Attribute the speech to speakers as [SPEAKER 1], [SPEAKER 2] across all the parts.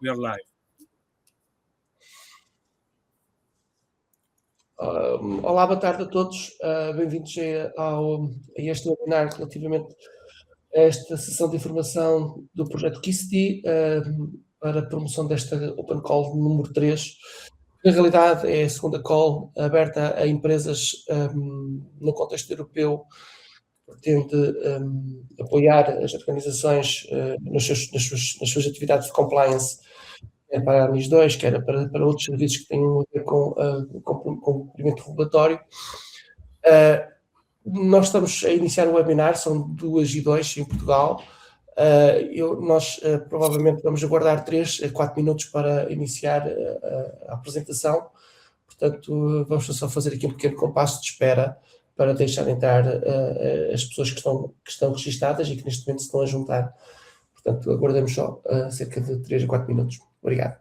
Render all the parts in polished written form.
[SPEAKER 1] We are live.
[SPEAKER 2] Olá, boa tarde a todos. Bem-vindos a este webinar relativamente a esta sessão de informação do projeto CYSSDE para a promoção desta Open Call número 3. Na realidade, é a segunda call aberta a empresas no contexto europeu que pretende apoiar as organizações nas suas atividades de compliance, quer para a NIS2, quer para outros serviços que tenham a ver com cumprimento regulatório. Nós estamos a iniciar o webinar, são 2h02 em Portugal. Nós provavelmente vamos aguardar 3 a 4 minutos para iniciar a apresentação. Portanto, vamos só fazer aqui um pequeno compasso de espera para deixar entrar as pessoas que estão registadas e que neste momento se estão a juntar. Portanto, aguardamos só cerca de 3 a 4 minutos. Obrigado.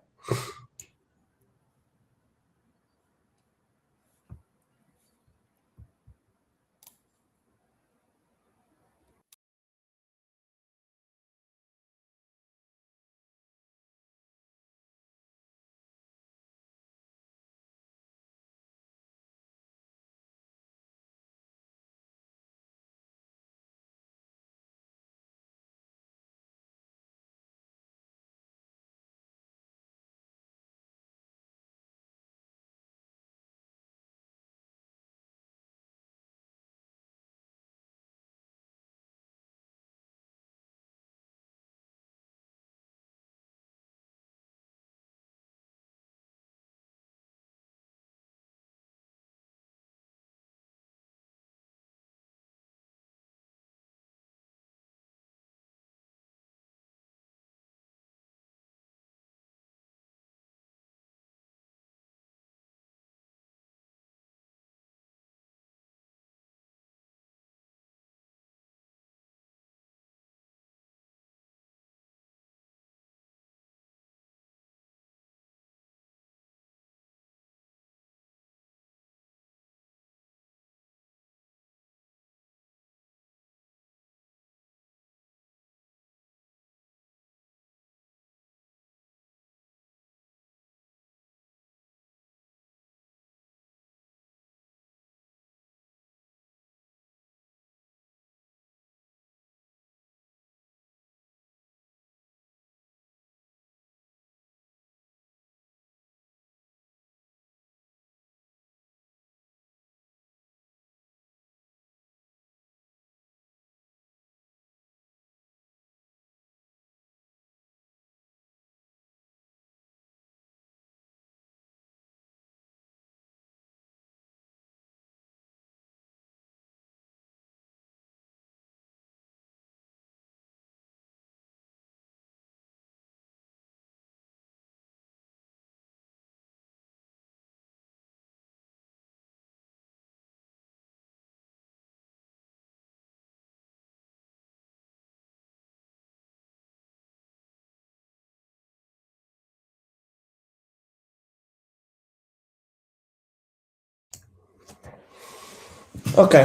[SPEAKER 2] Ok.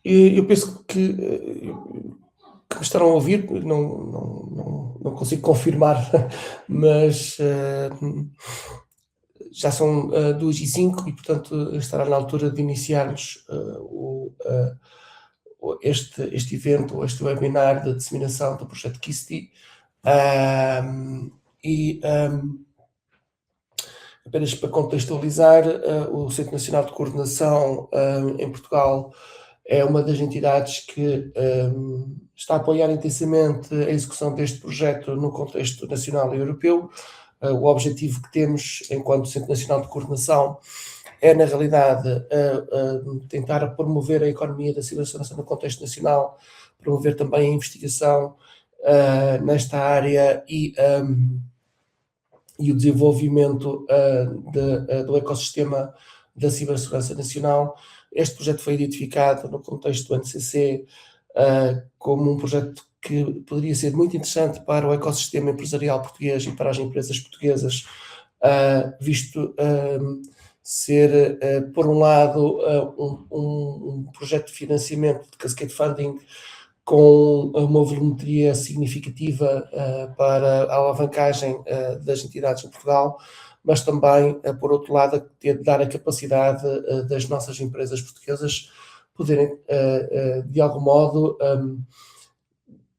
[SPEAKER 2] Eu penso que me estarão a ouvir, não consigo confirmar, mas já são 2h05 e, portanto, estará na altura de iniciarmos este evento, este webinar de disseminação do projeto CYSSDE. Apenas para contextualizar, o Centro Nacional de Coordenação em Portugal é uma das entidades que está a apoiar intensamente a execução deste projeto no contexto nacional e europeu. O objetivo que temos enquanto Centro Nacional de Coordenação é, na realidade, tentar promover a economia da cibersegurança no contexto nacional, promover também a investigação nesta área e o desenvolvimento do ecossistema da cibersegurança nacional. Este projeto foi identificado no contexto do NCC como um projeto que poderia ser muito interessante para o ecossistema empresarial português e para as empresas portuguesas, visto ser, por um lado, um projeto de financiamento de cascade funding com uma volumetria significativa para a alavancagem das entidades em Portugal, mas também, por outro lado, dar a capacidade das nossas empresas portuguesas poderem, de algum modo,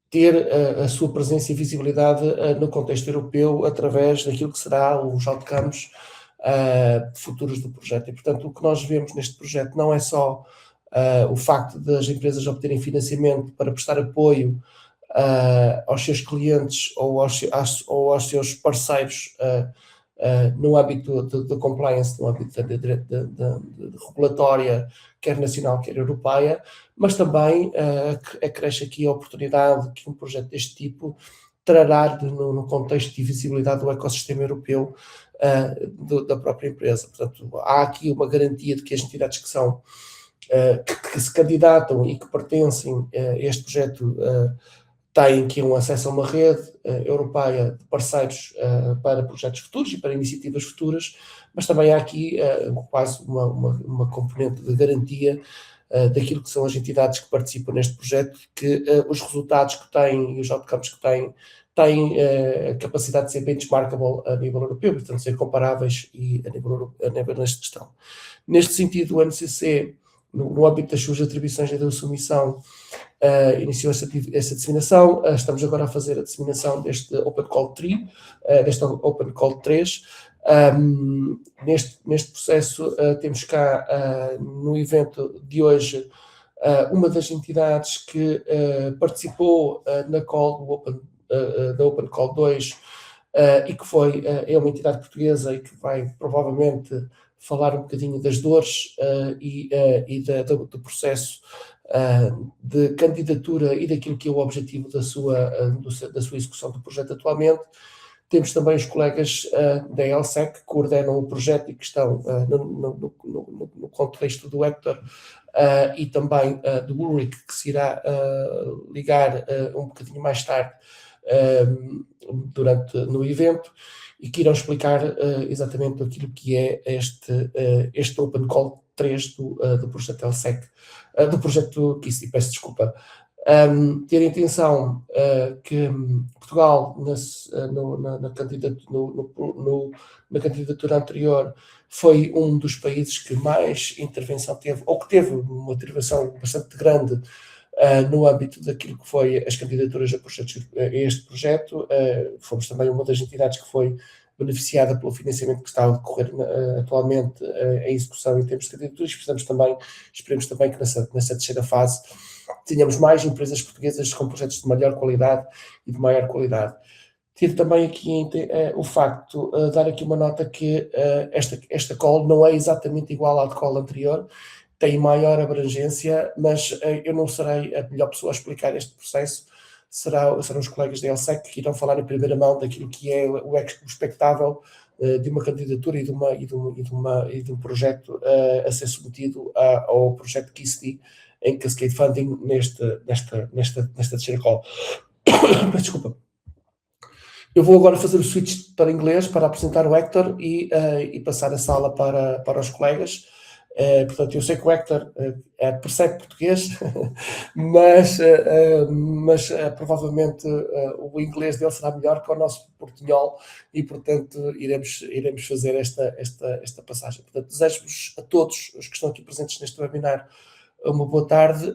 [SPEAKER 2] ter a sua presença e visibilidade no contexto europeu através daquilo que será os outcomes futuros do projeto. E, portanto, o que nós vemos neste projeto não é só o facto das empresas obterem financiamento para prestar apoio aos seus clientes ou aos seus parceiros no âmbito de compliance, no âmbito de regulatória, quer nacional, quer europeia, mas também acresce aqui a oportunidade que um projeto deste tipo trará no contexto de visibilidade do ecossistema europeu da própria empresa. Portanto, há aqui uma garantia de que as entidades que são que se candidatam e que pertencem a este projeto têm aqui um acesso a uma rede europeia de parceiros para projetos futuros e para iniciativas futuras, mas também há aqui quase uma componente de garantia daquilo que são as entidades que participam neste projeto, que os resultados que têm e os outcomes que têm a capacidade de ser benchmarkable a nível europeu, portanto, ser comparáveis e a nível nesta questão. Neste sentido, o NCC, no âmbito das suas atribuições e da sua missão, iniciou essa disseminação. Estamos agora a fazer a disseminação deste Open Call 3, deste Open Call 3. Neste processo, temos cá no evento de hoje uma das entidades que participou na call da Open Call 2 e que é uma entidade portuguesa e que vai provavelmente falar um bocadinho das dores e do processo de candidatura e daquilo que é o objetivo da sua execução do projeto atualmente. Temos também os colegas da LSEC que coordenam o projeto e que estão no contexto do Hector e também do Ulrich, que se irá ligar um bocadinho mais tarde no evento e que irão explicar exatamente aquilo que é este Open Call 3 do projeto LSEC, do projeto KISSI, peço desculpa. Ter a intenção que Portugal, na candidatura anterior, foi um dos países que mais intervenção teve, ou que teve uma intervenção bastante grande no âmbito daquilo que foi as candidaturas a este projeto. Fomos também uma das entidades que foi beneficiada pelo financiamento que está a decorrer atualmente em execução em termos de candidaturas. Esperemos também que nessa terceira fase tenhamos mais empresas portuguesas com projetos de melhor qualidade e de maior qualidade. Ter também aqui o facto, dar aqui uma nota que esta call não é exatamente igual à de call anterior, tem maior abrangência, mas eu não serei a melhor pessoa a explicar este processo, serão os colegas da LSEC que irão falar em primeira mão daquilo que é o expectável de uma candidatura e de um projeto a ser submetido ao projeto KISSDE em Cascade Funding nesta terceira call. Desculpa. Eu vou agora fazer o switch para inglês para apresentar o Hector e passar a sala para os colegas. Portanto, eu sei que o Hector percebe português, mas provavelmente o inglês dele será melhor que o nosso portunhol e, portanto, iremos fazer esta passagem. Portanto, desejo-vos a todos os que estão aqui presentes neste webinar uma boa tarde.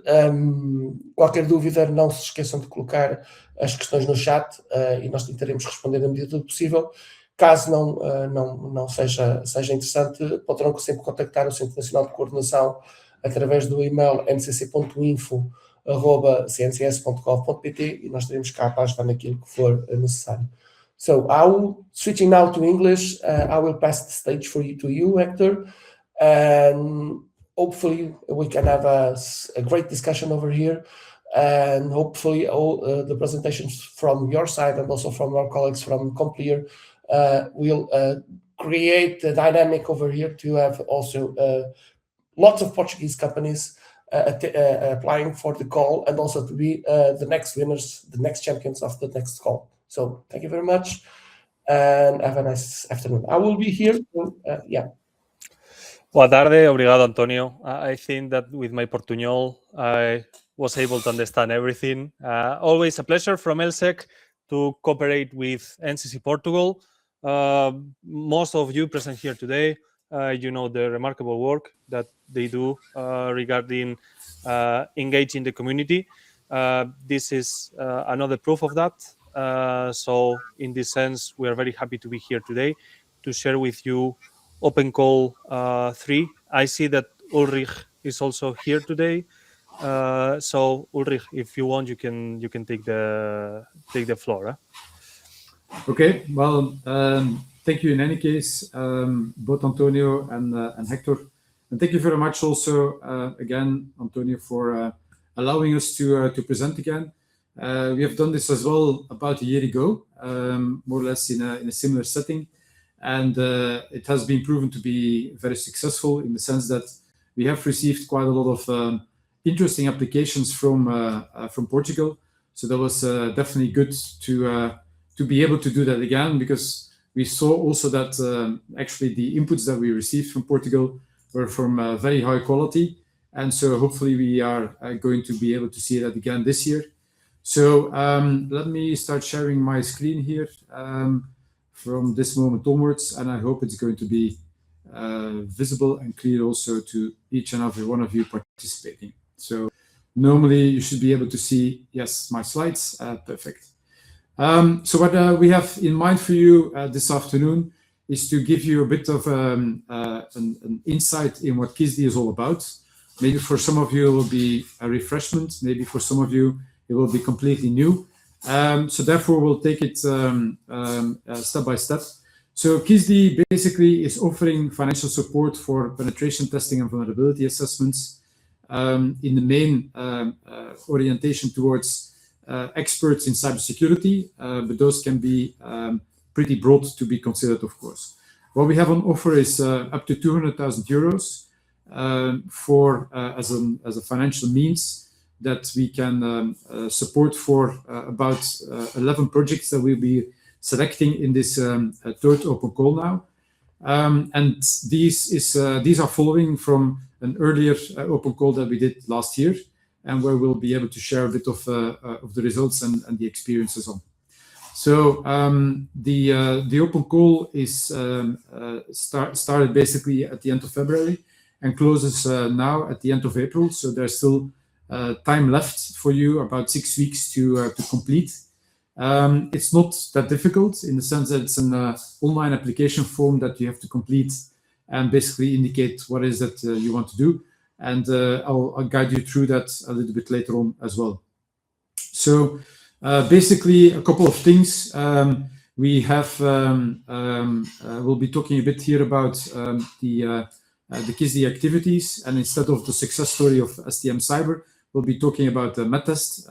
[SPEAKER 2] Qualquer dúvida, não se esqueçam de colocar as questões no chat e nós tentaremos responder na medida do possível. Caso não seja interessante, poderão sempre contactar o Centro Nacional de Coordenação através do e-mail ncc.info@cncs.gov.pt e nós estaremos cá para ajudar naquilo que for necessário. So, switching now to English, I will pass the stage to you, Hector, and hopefully we can have a great discussion over here, and hopefully all the presentations from your side and also from our colleagues from Complear will create a dynamic over here to have also lots of Portuguese companies applying for the call and also to be the next winners, the next champions of the next call. So thank you very much and have a nice afternoon. I will be here.
[SPEAKER 1] Boa tarde, obrigado, Antonio. I think that with my portuñol, was able to understand everything. Always a pleasure from LSEC to cooperate with NCC Portugal. Most of you present here today, you know the remarkable work that they do regarding engaging the community. This is another proof of that. So in this sense, we are very happy to be here today to share with you Open Call 3. I see that Ulrich is also here today. So Ulrich, if you want, you can take the floor.
[SPEAKER 3] Okay, well, thank you in any case, both Antonio and Hector, and thank you very much also again, Antonio, for allowing us to present again. We have done this as well about a year ago, more or less in a similar setting, and it has been proven to be very successful in the sense that we have received quite a lot of interesting applications from Portugal. So that was definitely good to be able to do that again, because we saw also that actually the inputs that we received from Portugal were from very high quality. And so hopefully we are going to be able to see that again this year. So let me start sharing my screen here from this moment onwards, and I hope it's going to be visible and clear also to each and every one of you participating. So normally you should be able to see, yes, my slides, perfect. So what we have in mind for you this afternoon is to give you a bit of an insight in what CYSSDE is all about. Maybe for some of you it will be a refreshment, maybe for some of you it will be completely new. So therefore we'll take it step by step. So CYSSDE basically is offering financial support for penetration testing and vulnerability assessments in the main orientation towards experts in cybersecurity, but those can be pretty broad to be considered, of course. What we have on offer is up to 200,000 euros for as a financial means that we can support for about 11 projects that we'll be selecting in this third open call now. And these are following from an earlier open call that we did last year, and where we'll be able to share a bit of the results and the experiences on. So the open call is started basically at the end of February and closes now at the end of April. So there's still time left for you, about 6 weeks to complete. It's not that difficult in the sense that it's an online application form that you have to complete and basically indicate what is that you want to do. And I'll guide you through that a little bit later on as well. So basically a couple of things. We have, we'll be talking a bit here about the CYSSDE activities, and instead of the success story of STM Cyber, we'll be talking about the MEDTEST.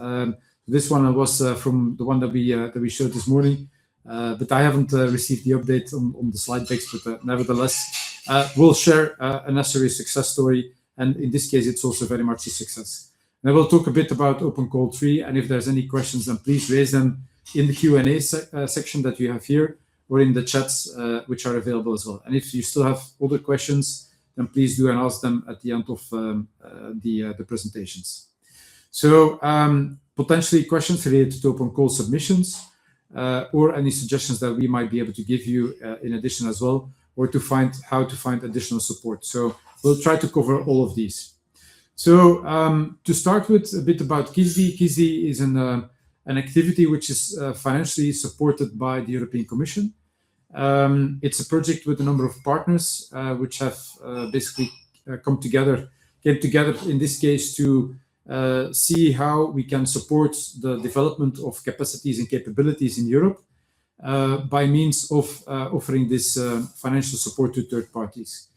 [SPEAKER 3] This one was from the one that we showed this morning, but I haven't received the update on the slide decks, but nevertheless, we'll share a necessary success story, and in this case, it's also very much a success. And I will talk a bit about Open Call 3, and if there's any questions, then please raise them in the Q&A section that you have here, or in the chats, which are available as well. And if you still have other questions, then please do and ask them at the end of the presentations. So potentially questions related to open call submissions, or any suggestions that we might be able to give you in addition as well, or to find how to find additional support. So we'll try to cover all of these. So to start with, a bit about CYSSDE. CYSSDE is an activity which is financially supported by the European Commission. It's a project with a number of partners which have basically came together in this case to see how we can support the development of capacities and capabilities in Europe by means of offering this financial support to third parties.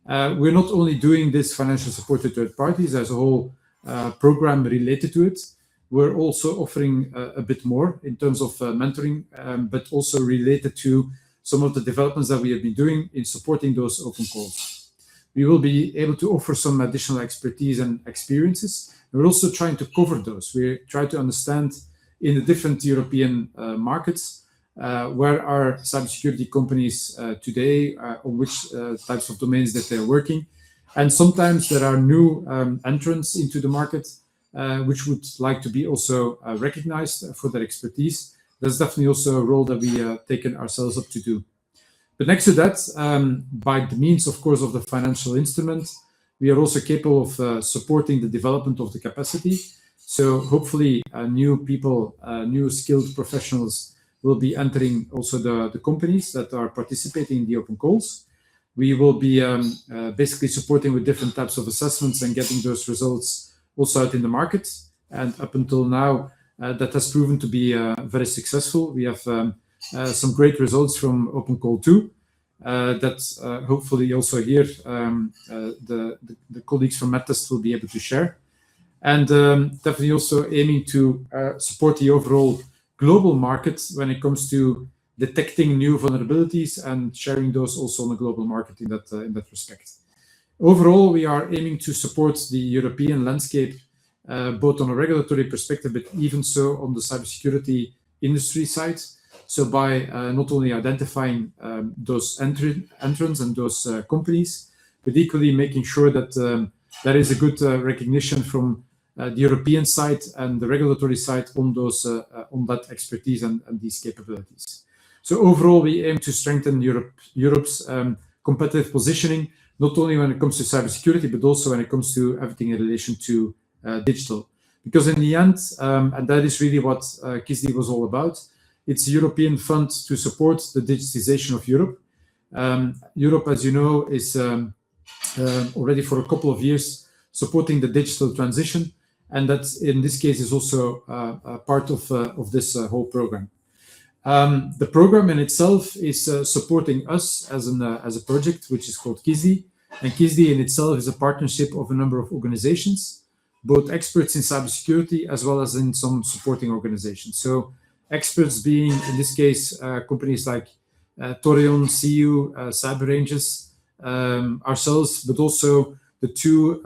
[SPEAKER 3] We're not only doing this financial support to third parties, there's a whole program related to it. We're also offering a bit more in terms of mentoring, but also related to some of the developments that we have been doing in supporting those open calls. We will be able to offer some additional expertise and experiences. We're also trying to cover those. We try to understand in the different European markets where are cybersecurity companies today, on which types of domains that they're working. And sometimes there are new entrants into the market which would like to be also recognized for their expertise, that's definitely also a role that we taken ourselves up to do. But next to that, by the means, of course, of the financial instrument, we are also capable of supporting the development of the capacity. So hopefully new people, new skilled professionals will be entering also the companies that are participating in the open calls. We will be basically supporting with different types of assessments and getting those results also out in the market. And up until now, that has proven to be very successful. We have some great results from Open Call 2 that hopefully also here the colleagues from MEDTEST will be able to share. And definitely also aiming to support the overall global market when it comes to detecting new vulnerabilities and sharing those also on the global market in that respect. Overall, we are aiming to support the European landscape both on a regulatory perspective, but even so on the cybersecurity industry side. So by not only identifying those entrants and those companies, but equally making sure that there is a good recognition from the European side and the regulatory side on those on that expertise and these capabilities. So overall, we aim to strengthen Europe's competitive positioning, not only when it comes to cybersecurity, but also when it comes to everything in relation to digital. Because in the end, and that is really what CYSSDE was all about, it's a European fund to support the digitization of Europe. Europe, as you know, is already for a couple of years supporting the digital transition, and that in this case is also part of this whole program. The program in itself is supporting us as a project, which is called CYSSDE, and CYSSDE in itself is a partnership of a number of organizations, both experts in cybersecurity as well as in some supporting organizations. So experts being, in this case, companies like Torion, CU, Cyber Ranges, ourselves, but also the two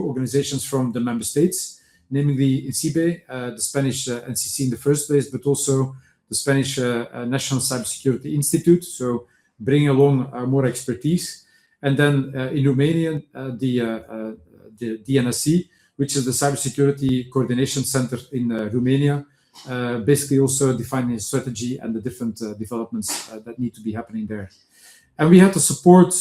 [SPEAKER 3] organizations from the member states, namely INCIBE, the Spanish NCC in the first place, but also the Spanish National Cybersecurity Institute, so bringing along more expertise. And then in Romania, the DNSC, which is the Cybersecurity Coordination Center in Romania, basically also defining a strategy and the different developments that need to be happening there. And we had the support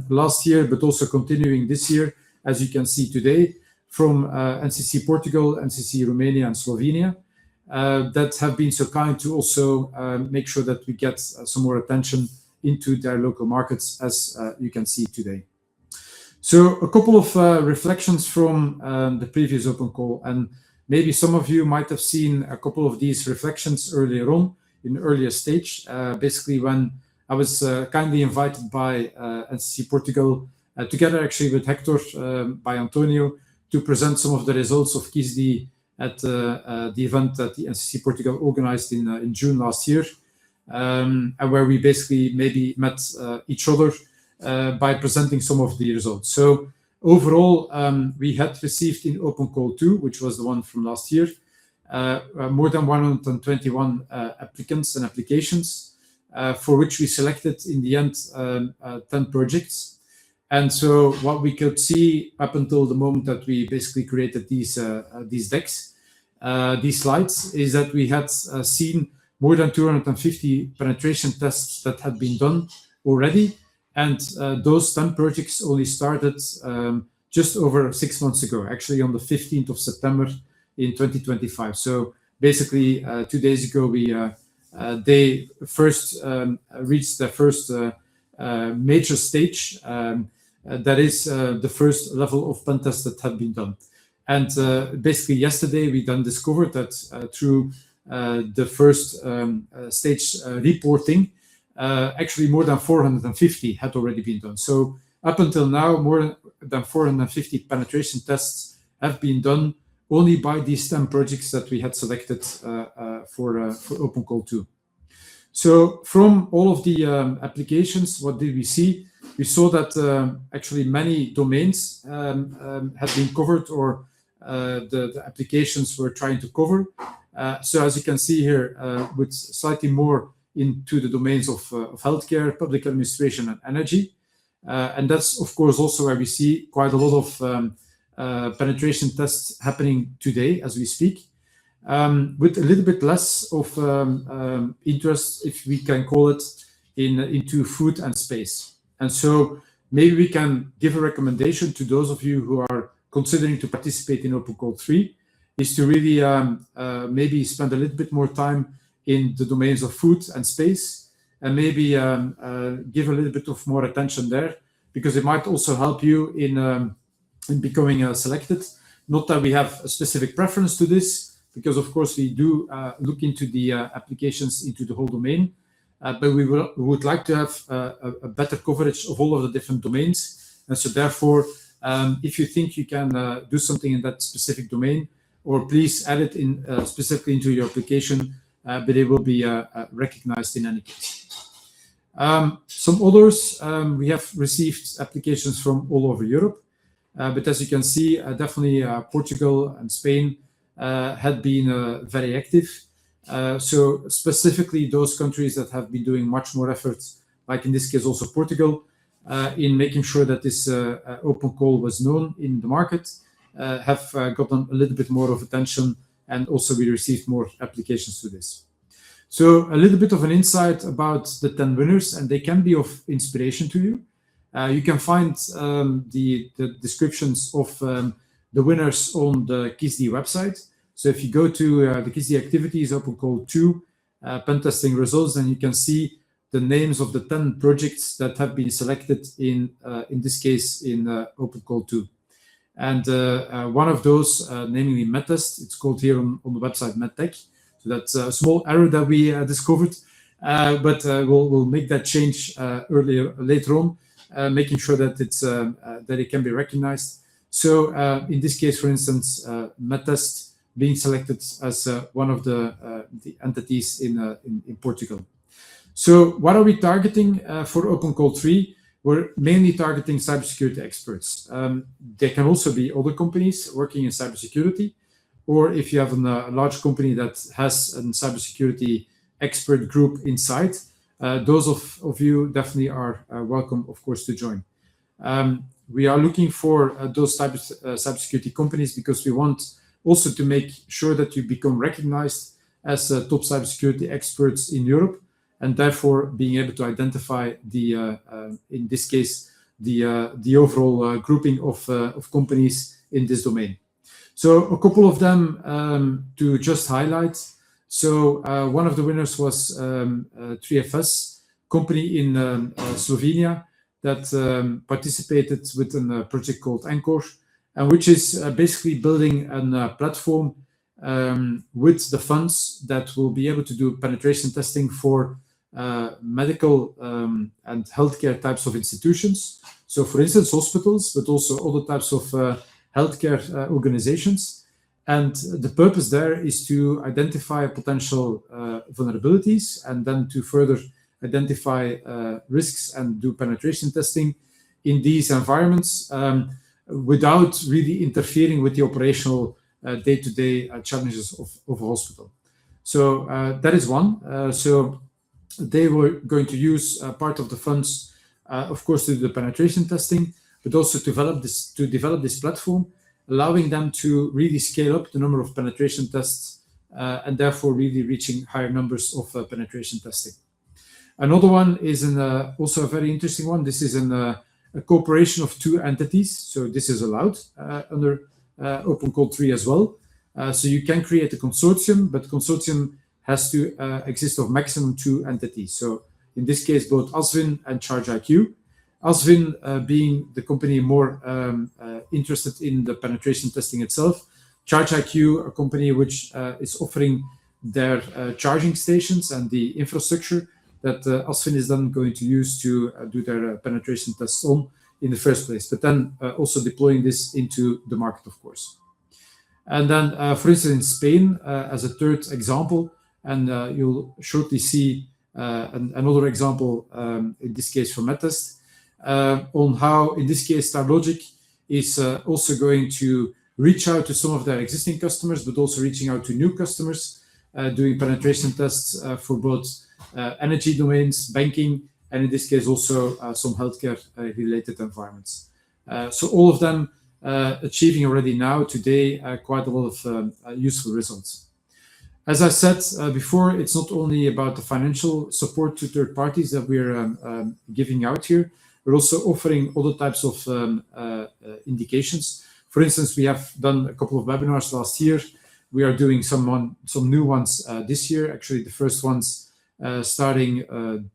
[SPEAKER 3] last year, but also continuing this year, as you can see today, from NCC Portugal, NCC Romania, and Slovenia, that have been so kind to also make sure that we get some more attention into their local markets, as you can see today. So a couple of reflections from the previous open call, and maybe some of you might have seen a couple of these reflections earlier on in the earlier stage, basically when I was kindly invited by NCC Portugal, together actually with Hector, by Antonio, to present some of the results of CYSSDE at the event that the NCC Portugal organized in June last year, and where we basically maybe met each other by presenting some of the results. So overall, we had received in Open Call 2, which was the one from last year, more than 121 applicants and applications, for which we selected in the end 10 projects. And so what we could see up until the moment that we basically created these decks, these slides, is that we had seen more than 250 penetration tests that had been done already. And those 10 projects only started just over 6 months ago, actually on the 15th of September in 2025. So basically 2 days ago, they first reached their first major stage. That is the first level of pen tests that have been done. And basically yesterday, we then discovered that through the first stage reporting, actually more than 450 had already been done. So up until now, more than 450 penetration tests have been done only by these 10 projects that we had selected for Open Call 2. So from all of the applications, what did we see? We saw that actually many domains had been covered, or the applications were trying to cover. So as you can see here, with slightly more into the domains of healthcare, public administration, and energy. And that's, of course, also where we see quite a lot of penetration tests happening today as we speak, with a little bit less of interest, if we can call it, into food and space. And so maybe we can give a recommendation to those of you who are considering to participate in Open Call 3, is to really maybe spend a little bit more time in the domains of food and space, and maybe give a little bit of more attention there, because it might also help you in becoming selected. Not that we have a specific preference to this, because of course we do look into the applications into the whole domain, but we would like to have a better coverage of all of the different domains. And so therefore, if you think you can do something in that specific domain, or please add it in specifically into your application, but it will be recognized in any case. Some others, we have received applications from all over Europe, but as you can see, definitely Portugal and Spain had been very active. So specifically those countries that have been doing much more efforts, like in this case also Portugal, in making sure that this open call was known in the market, have gotten a little bit more of attention, and also we received more applications to this. So a little bit of an insight about the 10 winners, and they can be of inspiration to you. You can find the descriptions of the winners on the CYSSDE website. So if you go to the CYSSDE activities, Open Call 2, pen testing results, then you can see the names of the 10 projects that have been selected in this case in Open Call 2. And one of those, namely MEDTEST, it's called here on the website MEDTech. So that's a small error that we discovered, but we'll make that change later on, making sure that it's that it can be recognized. So in this case, for instance, MEDTEST being selected as one of the entities in Portugal. So what are we targeting for Open Call 3? We're mainly targeting cybersecurity experts. There can also be other companies working in cybersecurity, or if you have a large company that has a cybersecurity expert group inside, those of you definitely are welcome, of course, to join. We are looking for those types of cybersecurity companies because we want also to make sure that you become recognized as top cybersecurity experts in Europe, and therefore being able to identify the, in this case, the overall grouping of companies in this domain. So a couple of them to just highlight. So one of the winners was 3FS, company in Slovenia that participated with a project called Anchor, and which is basically building a platform with the funds that will be able to do penetration testing for medical and healthcare types of institutions. So for instance, hospitals, but also other types of healthcare organizations. And the purpose there is to identify potential vulnerabilities, and then to further identify risks and do penetration testing in these environments without really interfering with the operational day-to-day challenges of a hospital. So that is one. So they were going to use part of the funds, of course, to do the penetration testing, but also to develop this platform, allowing them to really scale up the number of penetration tests and therefore really reaching higher numbers of penetration testing. Another one is also a very interesting one. This is a cooperation of two entities. So this is allowed under Open Call 3 as well. So you can create a consortium, but consortium has to exist of maximum 2 entities. So in this case, both Aswin and ChargeIQ. Aswin being the company more interested in the penetration testing itself. ChargeIQ, a company which is offering their charging stations and the infrastructure that Aswin is then going to use to do their penetration tests on in the first place, but then also deploying this into the market, of course. And then, for instance, in Spain, as a third example, and you'll shortly see another example, in this case for MEDTEST, on how, in this case, StarLogic is also going to reach out to some of their existing customers, but also reaching out to new customers, doing penetration tests for both energy domains, banking, and in this case also some healthcare related environments. So all of them achieving already now today quite a lot of useful results. As I said before, it's not only about the financial support to third parties that we're giving out here. We're also offering other types of indications. For instance, we have done a couple of webinars last year. We are doing some new ones this year. Actually, the first ones starting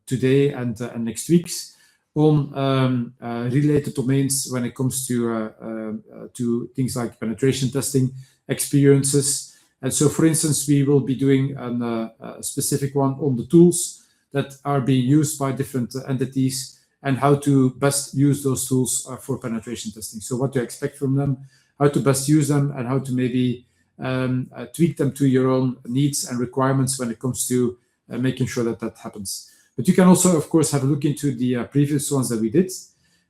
[SPEAKER 3] today and next week's on related domains when it comes to things like penetration testing experiences. And so, for instance, we will be doing a specific one on the tools that are being used by different entities and how to best use those tools for penetration testing. So what to expect from them, how to best use them, and how to maybe tweak them to your own needs and requirements when it comes to making sure that that happens. But you can also, of course, have a look into the previous ones that we did.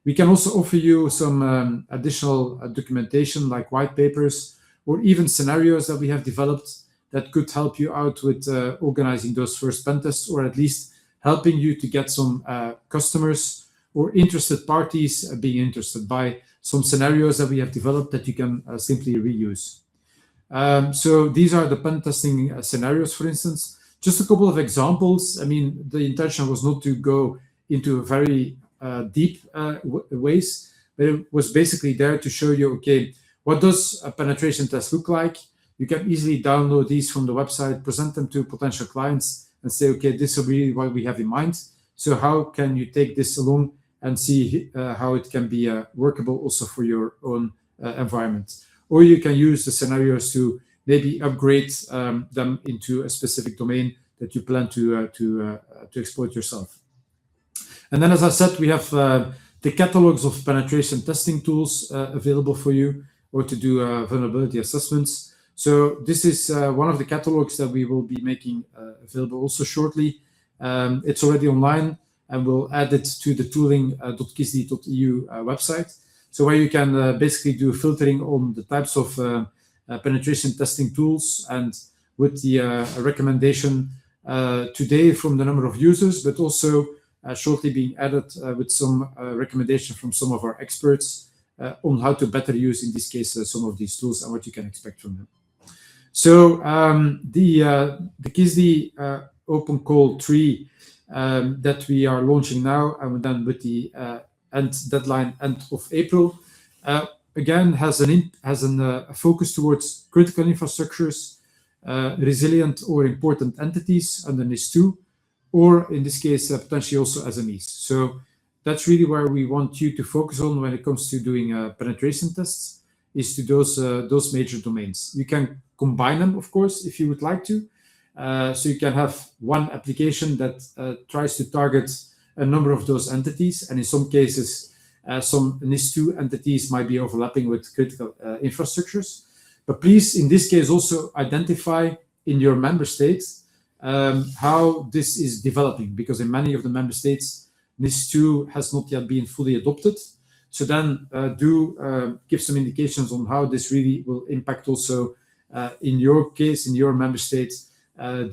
[SPEAKER 3] We can also offer you some additional documentation like white papers or even scenarios that we have developed that could help you out with organizing those first pen tests, or at least helping you to get some customers or interested parties being interested by some scenarios that we have developed that you can simply reuse. So these are the pen testing scenarios, for instance. Just a couple of examples. I mean, the intention was not to go into very deep ways, but it was basically there to show you, okay, what does a penetration test look like? You can easily download these from the website, present them to potential clients and say, okay, this is really what we have in mind. So how can you take this along and see how it can be workable also for your own environment? Or you can use the scenarios to maybe upgrade them into a specific domain that you plan to exploit yourself. And then, as I said, we have the catalogs of penetration testing tools available for you, or to do vulnerability assessments. So this is one of the catalogs that we will be making available also shortly. It's already online, and we'll add it to the tooling.CYSSDE.eu website. So where you can basically do filtering on the types of penetration testing tools, and with the recommendation today from the number of users, but also shortly being added with some recommendation from some of our experts on how to better use, in this case, some of these tools and what you can expect from them. So the CYSSDE Open Call 3 that we are launching now, and then with the deadline end of April, again has a focus towards critical infrastructures, resilient or important entities under NIS2, or in this case potentially also SMEs. So that's really where we want you to focus on when it comes to doing penetration tests, is to those major domains. You can combine them, of course, if you would like to. So you can have one application that tries to target a number of those entities, and in some cases, some NIS2 entities might be overlapping with critical infrastructures. But please, in this case, also identify in your member states how this is developing, because in many of the member states, NIS2 has not yet been fully adopted. So then do give some indications on how this really will impact also, in your case, in your member states,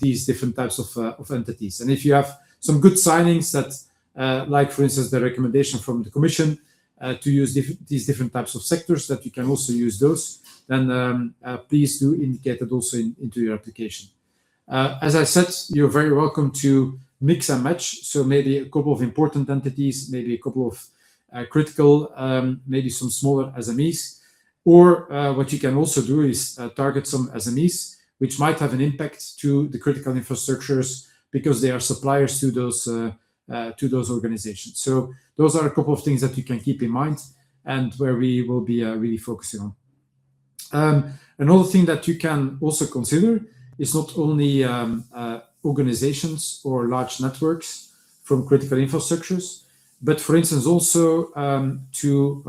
[SPEAKER 3] these different types of entities. And if you have some good signings that, like for instance, the recommendation from the Commission to use these different types of sectors, that you can also use those, then please do indicate that also into your application. As I said, you're very welcome to mix and match. So maybe a couple of important entities, maybe a couple of critical, maybe some smaller SMEs. Or what you can also do is target some SMEs, which might have an impact to the critical infrastructures because they are suppliers to those organizations. So those are a couple of things that you can keep in mind, and where we will be really focusing on. Another thing that you can also consider is not only organizations or large networks from critical infrastructures, but for instance also to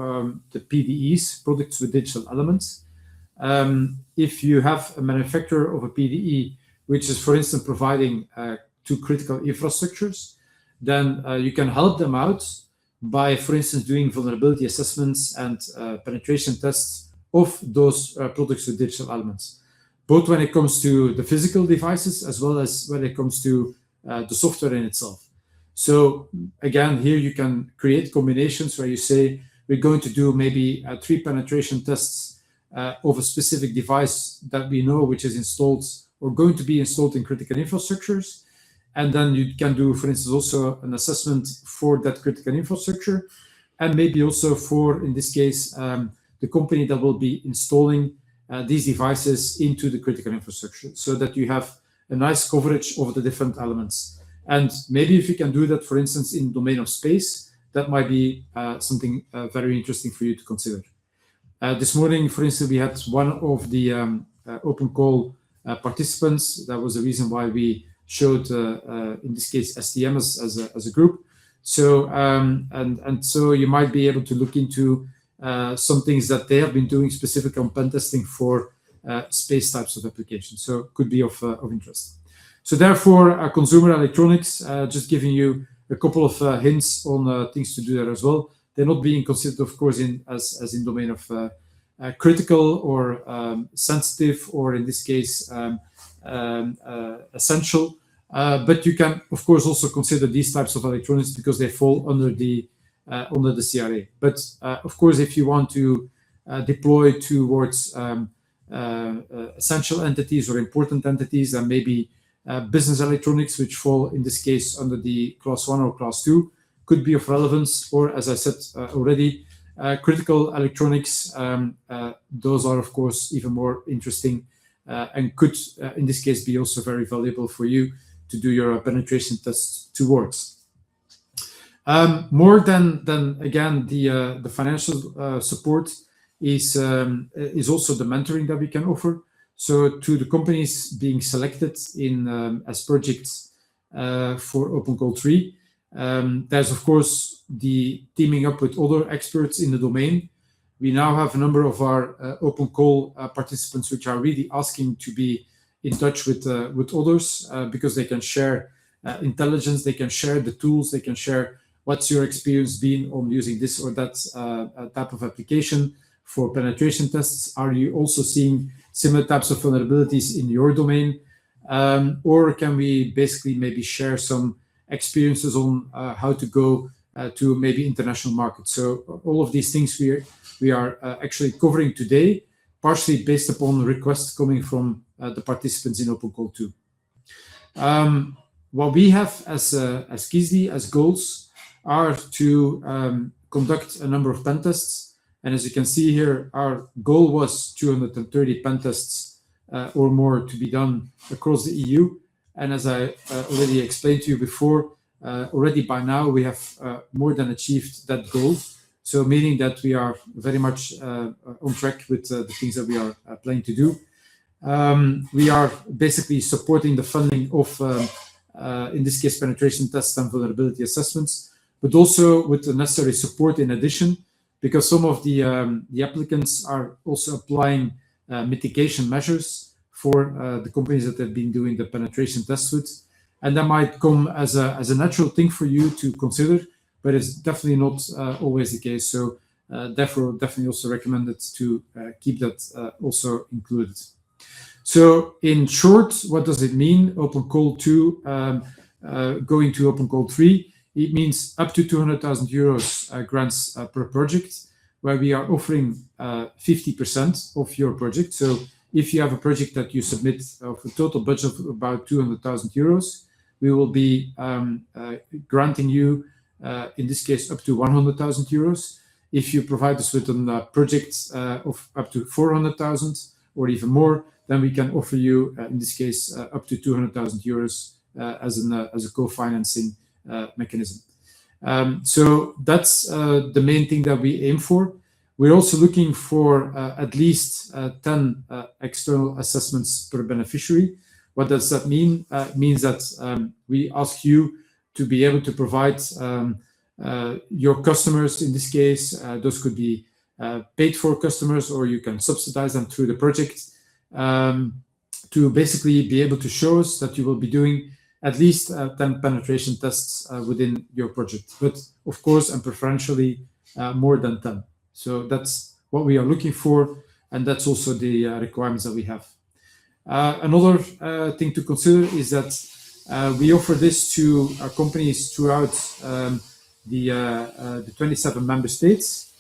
[SPEAKER 3] the PDEs, products with digital elements. If you have a manufacturer of a PDE, which is for instance providing to critical infrastructures, then you can help them out by, for instance, doing vulnerability assessments and penetration tests of those products with digital elements, both when it comes to the physical devices as well as when it comes to the software in itself. So again, here you can create combinations where you say, we're going to do maybe 3 penetration tests of a specific device that we know which is installed or going to be installed in critical infrastructures. And then you can do, for instance, also an assessment for that critical infrastructure, and maybe also for, in this case, the company that will be installing these devices into the critical infrastructure, so that you have a nice coverage of the different elements. And maybe if you can do that, for instance, in the domain of space, that might be something very interesting for you to consider. This morning, for instance, we had one of the open call participants. That was the reason why we showed, in this case, STM as a group. So and so you might be able to look into some things that they have been doing specific on pen testing for space types of applications. So could be of interest. So therefore, consumer electronics, just giving you a couple of hints on things to do there as well. They're not being considered, of course, as in domain of critical or sensitive, or in this case, essential. But you can, of course, also consider these types of electronics because they fall under the CRA. But of course, if you want to deploy towards essential entities or important entities, and maybe business electronics, which fall in this case under the class 1 or class 2, could be of relevance. Or, as I said already, critical electronics, those are, of course, even more interesting and could, in this case, be also very valuable for you to do your penetration tests towards. More than again the financial support is also the mentoring that we can offer. So to the companies being selected in as projects for Open Call 3, there's of course the teaming up with other experts in the domain. We now have a number of our Open Call participants which are really asking to be in touch with others because they can share intelligence, they can share the tools, they can share what's your experience been on using this or that type of application for penetration tests. Are you also seeing similar types of vulnerabilities in your domain? Or can we basically maybe share some experiences on how to go to maybe international markets? So all of these things we are actually covering today, partially based upon requests coming from the participants in Open Call 2. What we have as CYSSDE as goals are to conduct a number of pen tests. And as you can see here, our goal was 230 pen tests or more to be done across the EU. And as I already explained to you before, already by now we have more than achieved that goal. So meaning that we are very much on track with the things that we are planning to do. We are basically supporting the funding of, in this case, penetration tests and vulnerability assessments, but also with the necessary support in addition, because some of the applicants are also applying mitigation measures for the companies that have been doing the penetration tests with. And that might come as a natural thing for you to consider, but it's definitely not always the case. So therefore, definitely also recommended to keep that also included. So in short, what does it mean? Open Call 2 going to Open Call 3, it means up to 200,000 euros grants per project, where we are offering 50% of your project. So if you have a project that you submit of a total budget of about 200,000 euros, we will be granting you, in this case, up to 100,000 euros. If you provide us with a project of up to 400,000 or even more, then we can offer you, in this case, up to 200,000 euros as a co-financing mechanism. So that's the main thing that we aim for. We're also looking for at least 10 external assessments per beneficiary. What does that mean? It means that we ask you to be able to provide your customers, in this case, those could be paid for customers, or you can subsidize them through the project, to basically be able to show us that you will be doing at least 10 penetration tests within your project, but of course, and preferentially more than 10. So that's what we are looking for, and that's also the requirements that we have. Another thing to consider is that we offer this to companies throughout the 27 member states.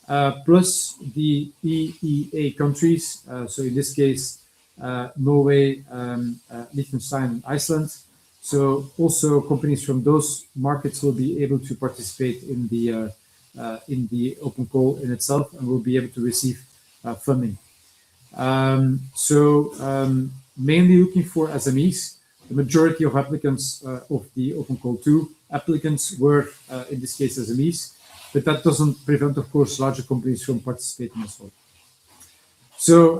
[SPEAKER 3] plus the EEA countries. So in this case, Norway, Liechtenstein, Iceland. So also companies from those markets will be able to participate in the open call in itself and will be able to receive funding. Mainly looking for SMEs. The majority of applicants of the Open Call 2 applicants were, in this case, SMEs, but that doesn't prevent, of course, larger companies from participating as well. So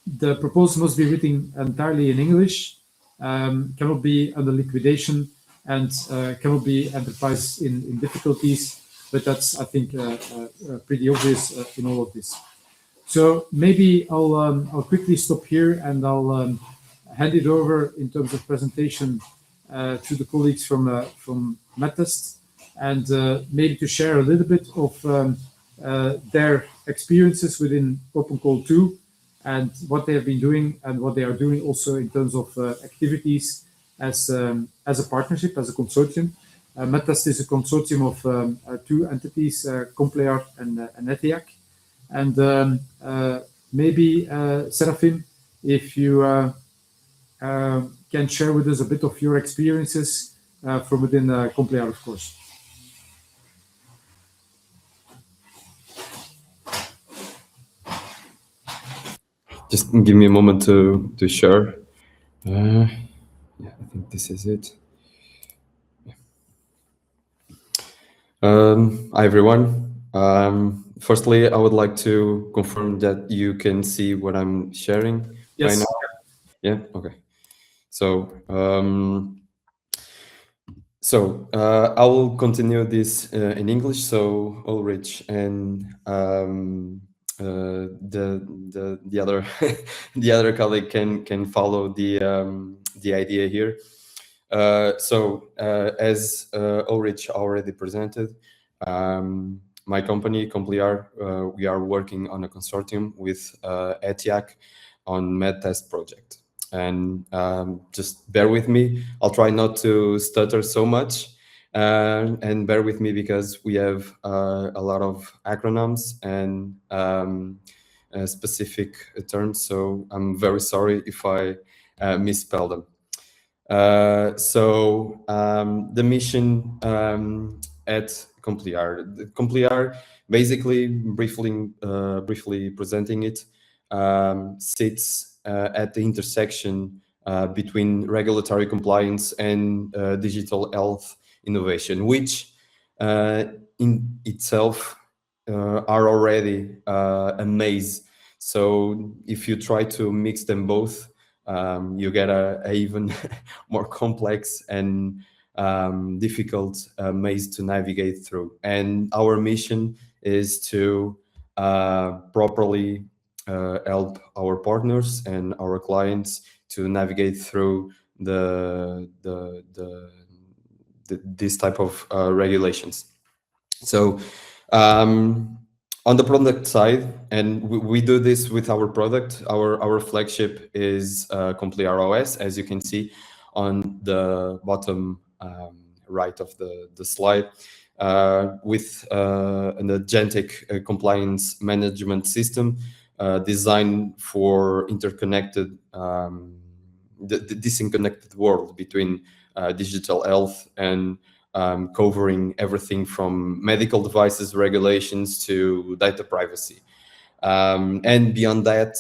[SPEAKER 3] the proposal must be written entirely in English, cannot be under liquidation, and cannot be enterprise in difficulties, but that's, I think, pretty obvious in all of this. So maybe I'll quickly stop here and I'll hand it over in terms of presentation to the colleagues from MEDTEST, and maybe to share a little bit of their experiences within Open Call 2 and what they have been doing and what they are doing also in terms of activities as a partnership, as a consortium. MEDTEST is a consortium of two entities, Complear and ETIAC. And maybe, Serafin, if you can share with us a bit of your experiences from within Complear, of course.
[SPEAKER 4] Just give me a moment to share. Yeah, I think this is it. Hi, everyone. Firstly, I would like to confirm that you can see what I'm sharing
[SPEAKER 3] Yes.
[SPEAKER 4] right now. Yeah. Okay. So, I will continue this in English. So Ulrich and the other the other colleague can follow the idea here. As Ulrich already presented, my company, Complear, we are working on a consortium with ETIAC on MEDTEST project. And just bear with me. I'll try not to stutter so much. And bear with me because we have a lot of acronyms and specific terms. So I'm very sorry if I misspell them. The mission at Complear. Complear, basically, briefly presenting it, sits at the intersection between regulatory compliance and digital health innovation, which in itself are already a maze. So if you try to mix them both, you get a even more complex and difficult maze to navigate through. And our mission is to properly help our partners and our clients to navigate through this type of regulations. So on the product side, and we do this with our product, our flagship is Complear OS, as you can see on the bottom right of the slide, with an agentic compliance management system designed for interconnected, the disconnected world between digital health and covering everything from medical devices regulations to data privacy. And beyond that,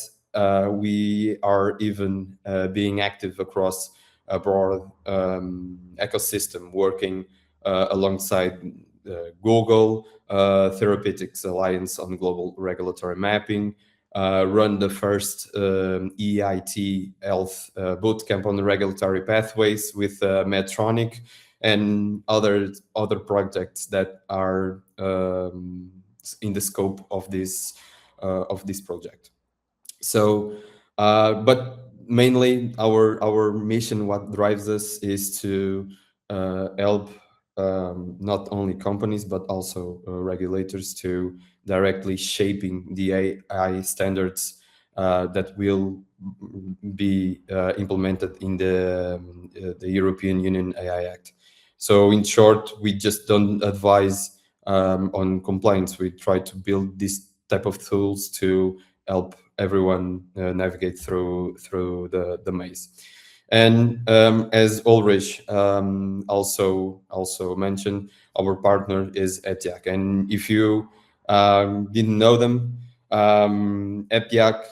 [SPEAKER 4] we are even being active across a broad ecosystem, working alongside Google, Therapeutics Alliance on Global Regulatory Mapping, run the first EIT Health bootcamp on the regulatory pathways with Medtronic, and other projects that are in the scope of this project. So, but mainly our mission, what drives us, is to help not only companies but also regulators to directly shaping the AI standards that will be implemented in the European Union AI Act. So in short, we just don't advise on compliance. We try to build this type of tools to help everyone navigate through the maze. And as Ulrich also mentioned, our partner is ETIAC. And if you didn't know them, ETIAC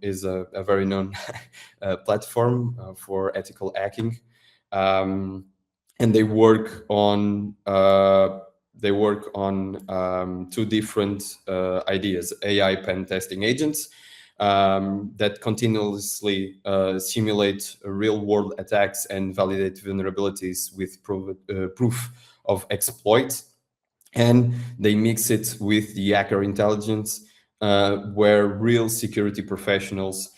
[SPEAKER 4] is a very known platform for ethical hacking, and they work on two different ideas: AI pen testing agents that continuously simulate real-world attacks and validate vulnerabilities with proof of exploit, and they mix it with the hacker intelligence, where real security professionals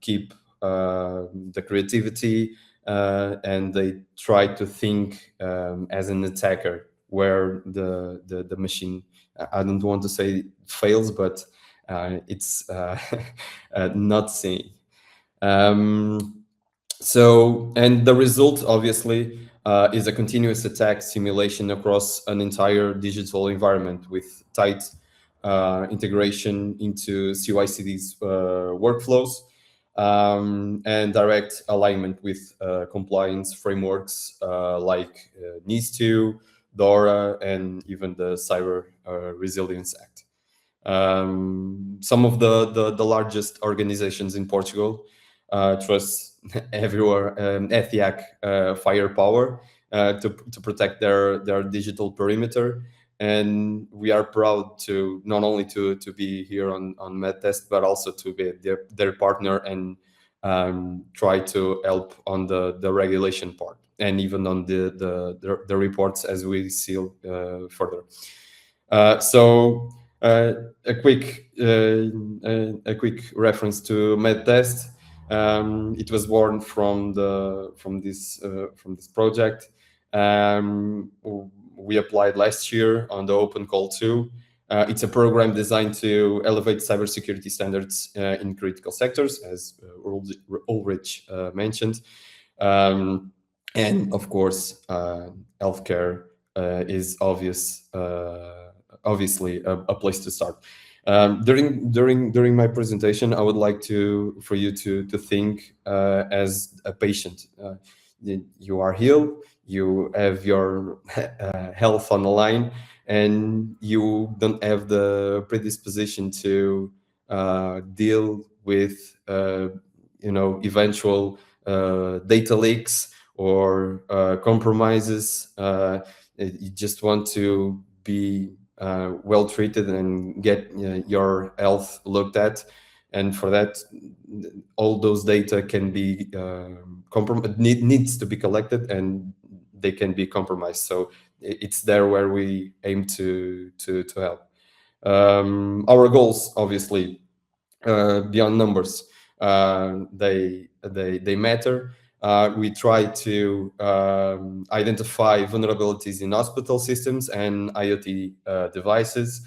[SPEAKER 4] keep the creativity, and they try to think as an attacker, where the machine, I don't want to say fails, but it's not seen. So, and the result obviously is a continuous attack simulation across an entire digital environment with tight integration into CYSSDE's workflows, and direct alignment with compliance frameworks like NIS2, DORA, and even the Cyber Resilience Act. Some of the largest organizations in Portugal trust everywhere ETIAC firepower to protect their digital perimeter. And we are proud to not only to be here on MEDTEST, but also to be their partner and try to help on the regulation part, and even on the reports as we see further. So a quick reference to MEDTEST. It was born from this project. We applied last year on the open call too. It's a program designed to elevate cybersecurity standards in critical sectors, as Ulrich mentioned. And of course, healthcare is obviously a place to start. During my presentation, I would like for you to think as a patient. You are healed, you have your health on the line, and you don't have the predisposition to deal with eventual data leaks or compromises. You just want to be well treated and get your health looked at, and for that, all those data can be needs to be collected, and they can be compromised. So it's there where we aim to help. Our goals, obviously, beyond numbers, they matter. We try to identify vulnerabilities in hospital systems and IoT devices.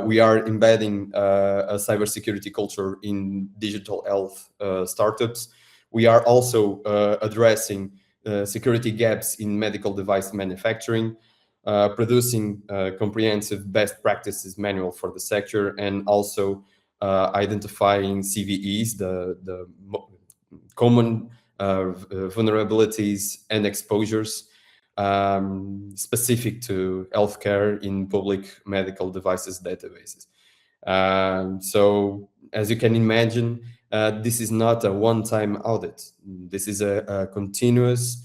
[SPEAKER 4] We are embedding a cybersecurity culture in digital health startups. We are also addressing security gaps in medical device manufacturing, producing comprehensive best practices manual for the sector, and also identifying CVEs, the common vulnerabilities and exposures specific to healthcare in public medical devices databases. So as you can imagine, this is not a one-time audit. This is a continuous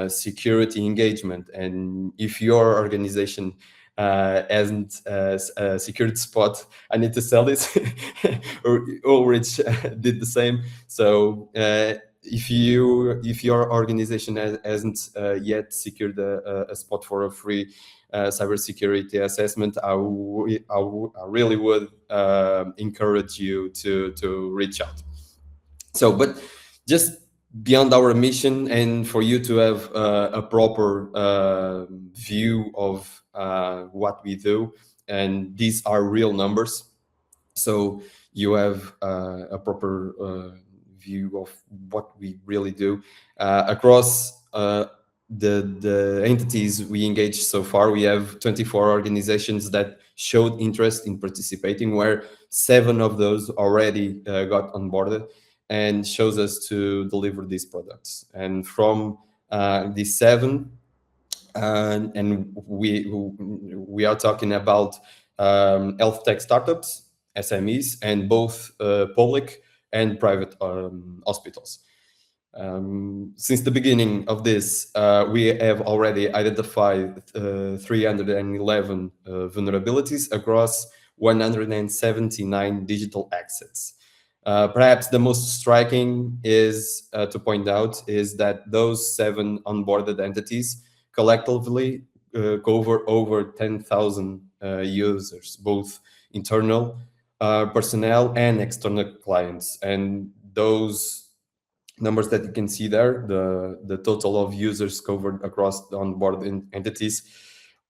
[SPEAKER 4] security engagement. And if your organization hasn't a security spot, I need to sell this. Ulrich did the same. So if your organization hasn't yet secured a spot for a free cybersecurity assessment, I really would encourage you to reach out. So, but just beyond our mission, and for you to have a proper view of what we do, and these are real numbers, so you have a proper view of what we really do across the entities we engaged so far, we have 24 organizations that showed interest in participating, where 7 of those already got onboarded, and shows us to deliver these products. And from these 7, and we are talking about health tech startups, SMEs, and both public and private hospitals. Since the beginning of this, we have already identified 311 vulnerabilities across 179 digital assets. Perhaps the most striking is to point out is that those 7 onboarded entities collectively cover over 10,000 users, both internal personnel and external clients. And those numbers that you can see there, the total of users covered across the onboard entities,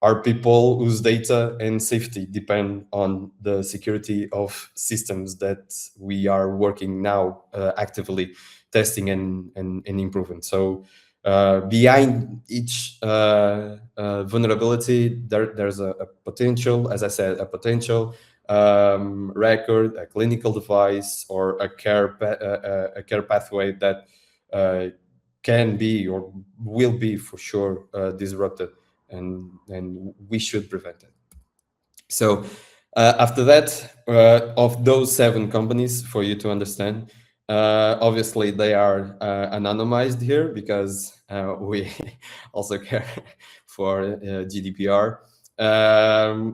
[SPEAKER 4] are people whose data and safety depend on the security of systems that we are working now actively testing and improving. So behind each vulnerability, there's a potential, as I said, a potential record, a clinical device, or a care pathway that can be or will be for sure disrupted, and we should prevent it. So after that, of those 7 companies, for you to understand, obviously they are anonymized here because we also care for GDPR.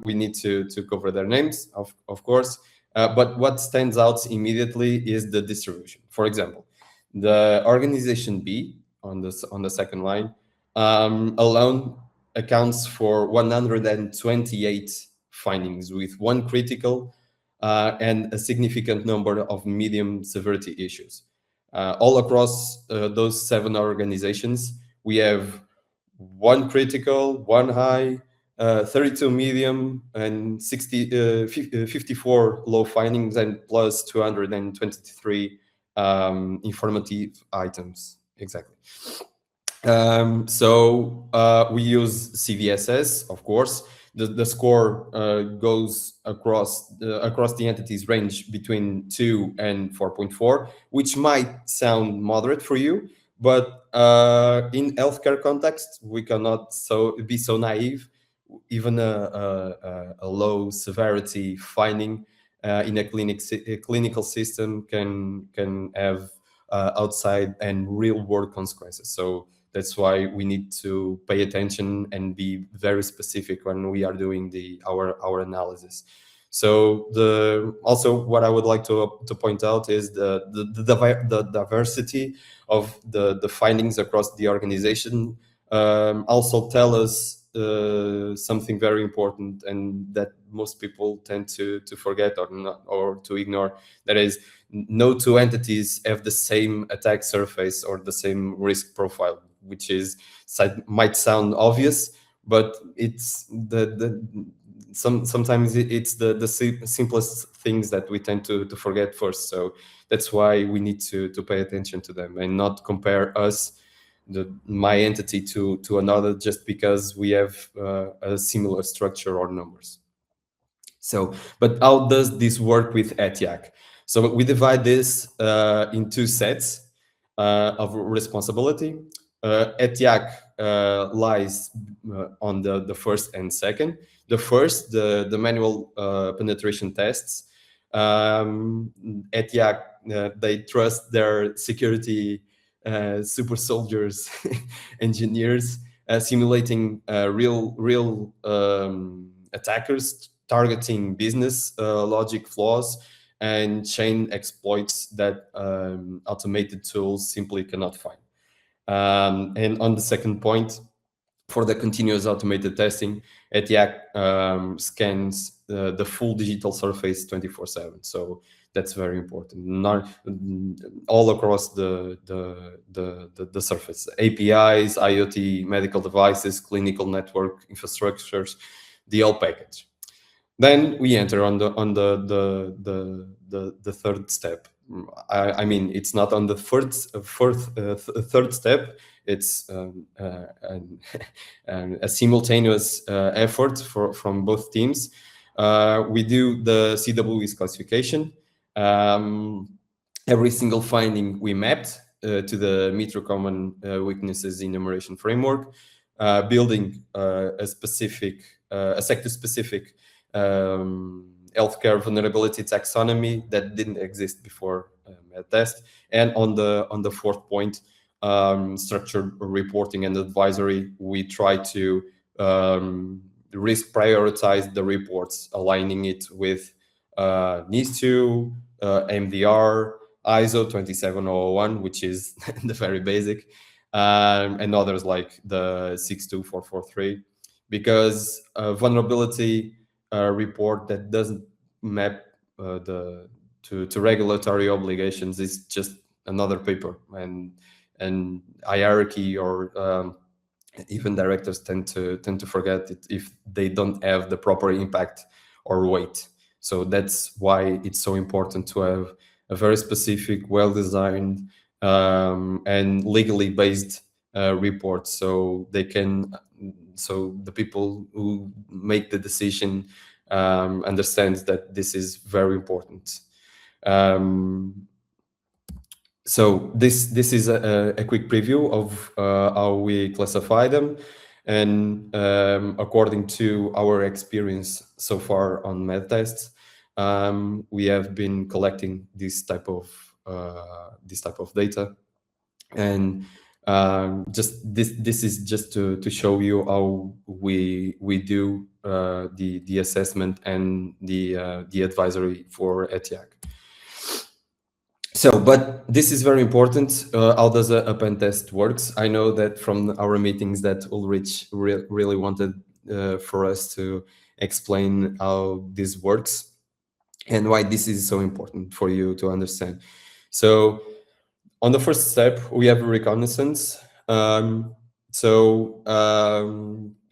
[SPEAKER 4] We need to cover their names, of course, but what stands out immediately is the distribution. For example, the organization B on the second line alone accounts for 128 findings, with 1 critical and a significant number of medium severity issues. All across those 7 organizations, we have 1 critical, 1 high, 32 medium, and 54 low findings, and plus 223 informative items. Exactly. So we use CVSS, of course. The score goes across the entities range between 2 and 4.4, which might sound moderate for you, but in healthcare context, we cannot be so naive. Even a low severity finding in a clinical system can have outside and real world consequences. So that's why we need to pay attention and be very specific when we are doing our analysis. So also what I would like to point out is the diversity of the findings across the organization also tell us something very important, and that most people tend to forget or to ignore. That is, no 2 entities have the same attack surface or the same risk profile, which might sound obvious, but it's sometimes it's the simplest things that we tend to forget first. So that's why we need to pay attention to them and not compare my entity to another just because we have a similar structure or numbers. So, but how does this work with ETIAC? So we divide this in 2 sets of responsibility. ETIAC lies on the first and second. The first, the manual penetration tests. ETIAC, they trust their security super soldiers, engineers, simulating real attackers, targeting business logic flaws and chain exploits that automated tools simply cannot find. And on the second point, for the continuous automated testing, ETIAC scans the full digital surface 24/7. So that's very important. Not all across the surface, APIs, IoT, medical devices, clinical network infrastructures, the whole package. Then we enter on the third step. I mean, it's not on the third step. It's a simultaneous effort from both teams. We do the CWE's classification. Every single finding we mapped to the Metro Common Weaknesses Enumeration Framework, building a sector-specific healthcare vulnerability taxonomy that didn't exist before MEDTEST. And on the fourth point, structured reporting and advisory, we try to risk prioritize the reports, aligning it with NIS2, MDR, ISO 27001, which is the very basic, and others like the 62443, because vulnerability report that doesn't map to regulatory obligations is just another paper, and hierarchy or even directors tend to forget it if they don't have the proper impact or weight. So that's why it's so important to have a very specific, well-designed and legally based report, so they can, so the people who make the decision understands that this is very important. So this is a quick preview of how we classify them, and according to our experience so far on MEDTEST, we have been collecting this type of data, and this is just to show you how we do the assessment and the advisory for ETIAC. So, but this is very important. How does a pen test works? I know that from our meetings that Ulrich really wanted for us to explain how this works and why this is so important for you to understand. So, on the first step, we have reconnaissance.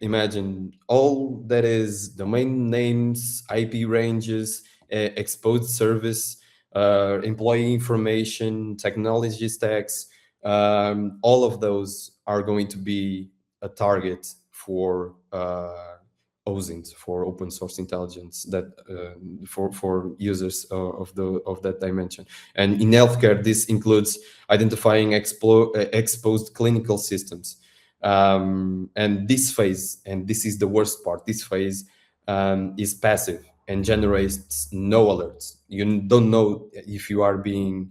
[SPEAKER 4] Imagine all that is domain names, IP ranges, exposed service, employee information, technology stacks, all of those are going to be a target for OSINT, for open source intelligence, that for users of that dimension. And in healthcare, this includes identifying exposed clinical systems. And this phase, and this is the worst part, this phase is passive and generates no alerts. You don't know if you are being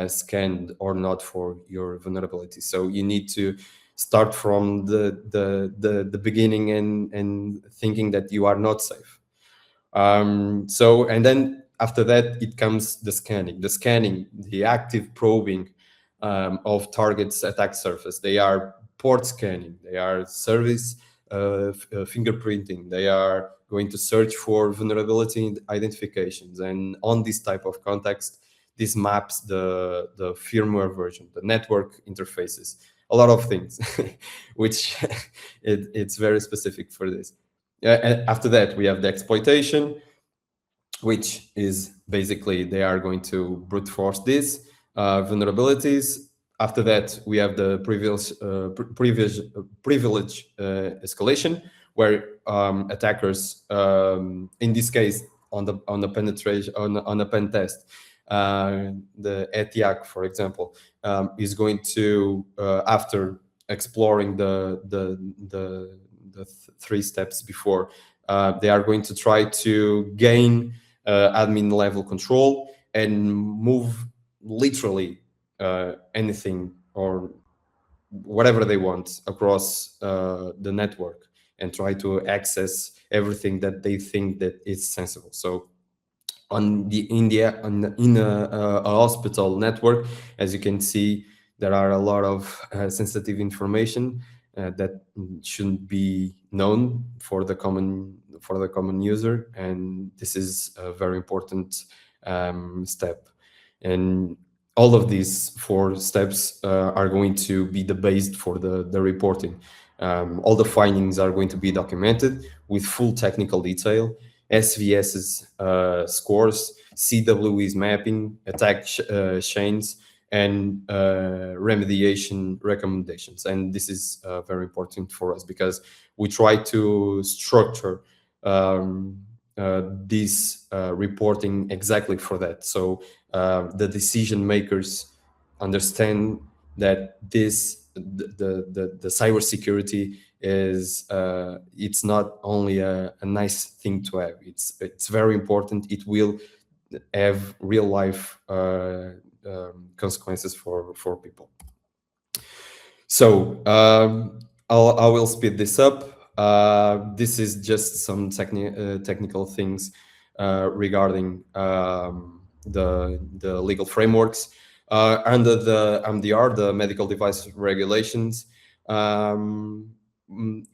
[SPEAKER 4] scanned or not for your vulnerability. So you need to start from the beginning and thinking that you are not safe. And then after that, it comes the scanning, the active probing of targets attack surface. They are port scanning, they are service fingerprinting, they are going to search for vulnerability identifications. And on this type of context, this maps the firmware version, the network interfaces, a lot of things, which it's very specific for this. After that, we have the exploitation, which is basically they are going to brute force these vulnerabilities. After that, we have the privilege escalation, where attackers, in this case, on the penetration on a pen test, the ETIAC, for example, is going to after exploring the three steps before, they are going to try to gain admin level control and move literally anything or whatever they want across the network and try to access everything that they think that is sensible. So in a hospital network, as you can see, there are a lot of sensitive information that shouldn't be known for the common user, and this is a very important step. And all of these 4 steps are going to be the base for the reporting. All the findings are going to be documented with full technical detail, SVS's scores, CWE's mapping, attack chains, and remediation recommendations. And this is very important for us because we try to structure this reporting exactly for that. So the decision makers understand that the cybersecurity is it's not only a nice thing to have. It's very important. It will have real life consequences for people. So I will speed this up. This is just some technical things regarding the legal frameworks. Under the MDR, the medical device regulations,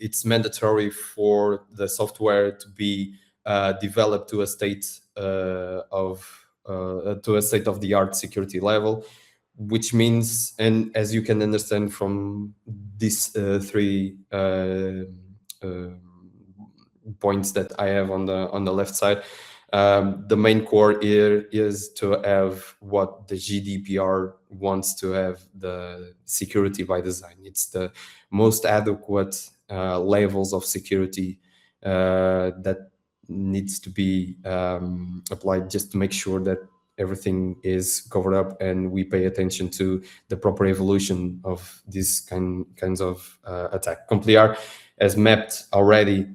[SPEAKER 4] it's mandatory for the software to be developed to a state of the art security level, which means, and as you can understand from these three points that I have on the left side, the main core here is to have what the GDPR wants to have, the security by design. It's the most adequate levels of security that needs to be applied, just to make sure that everything is covered up and we pay attention to the proper evolution of these kinds of attack. Complear has mapped already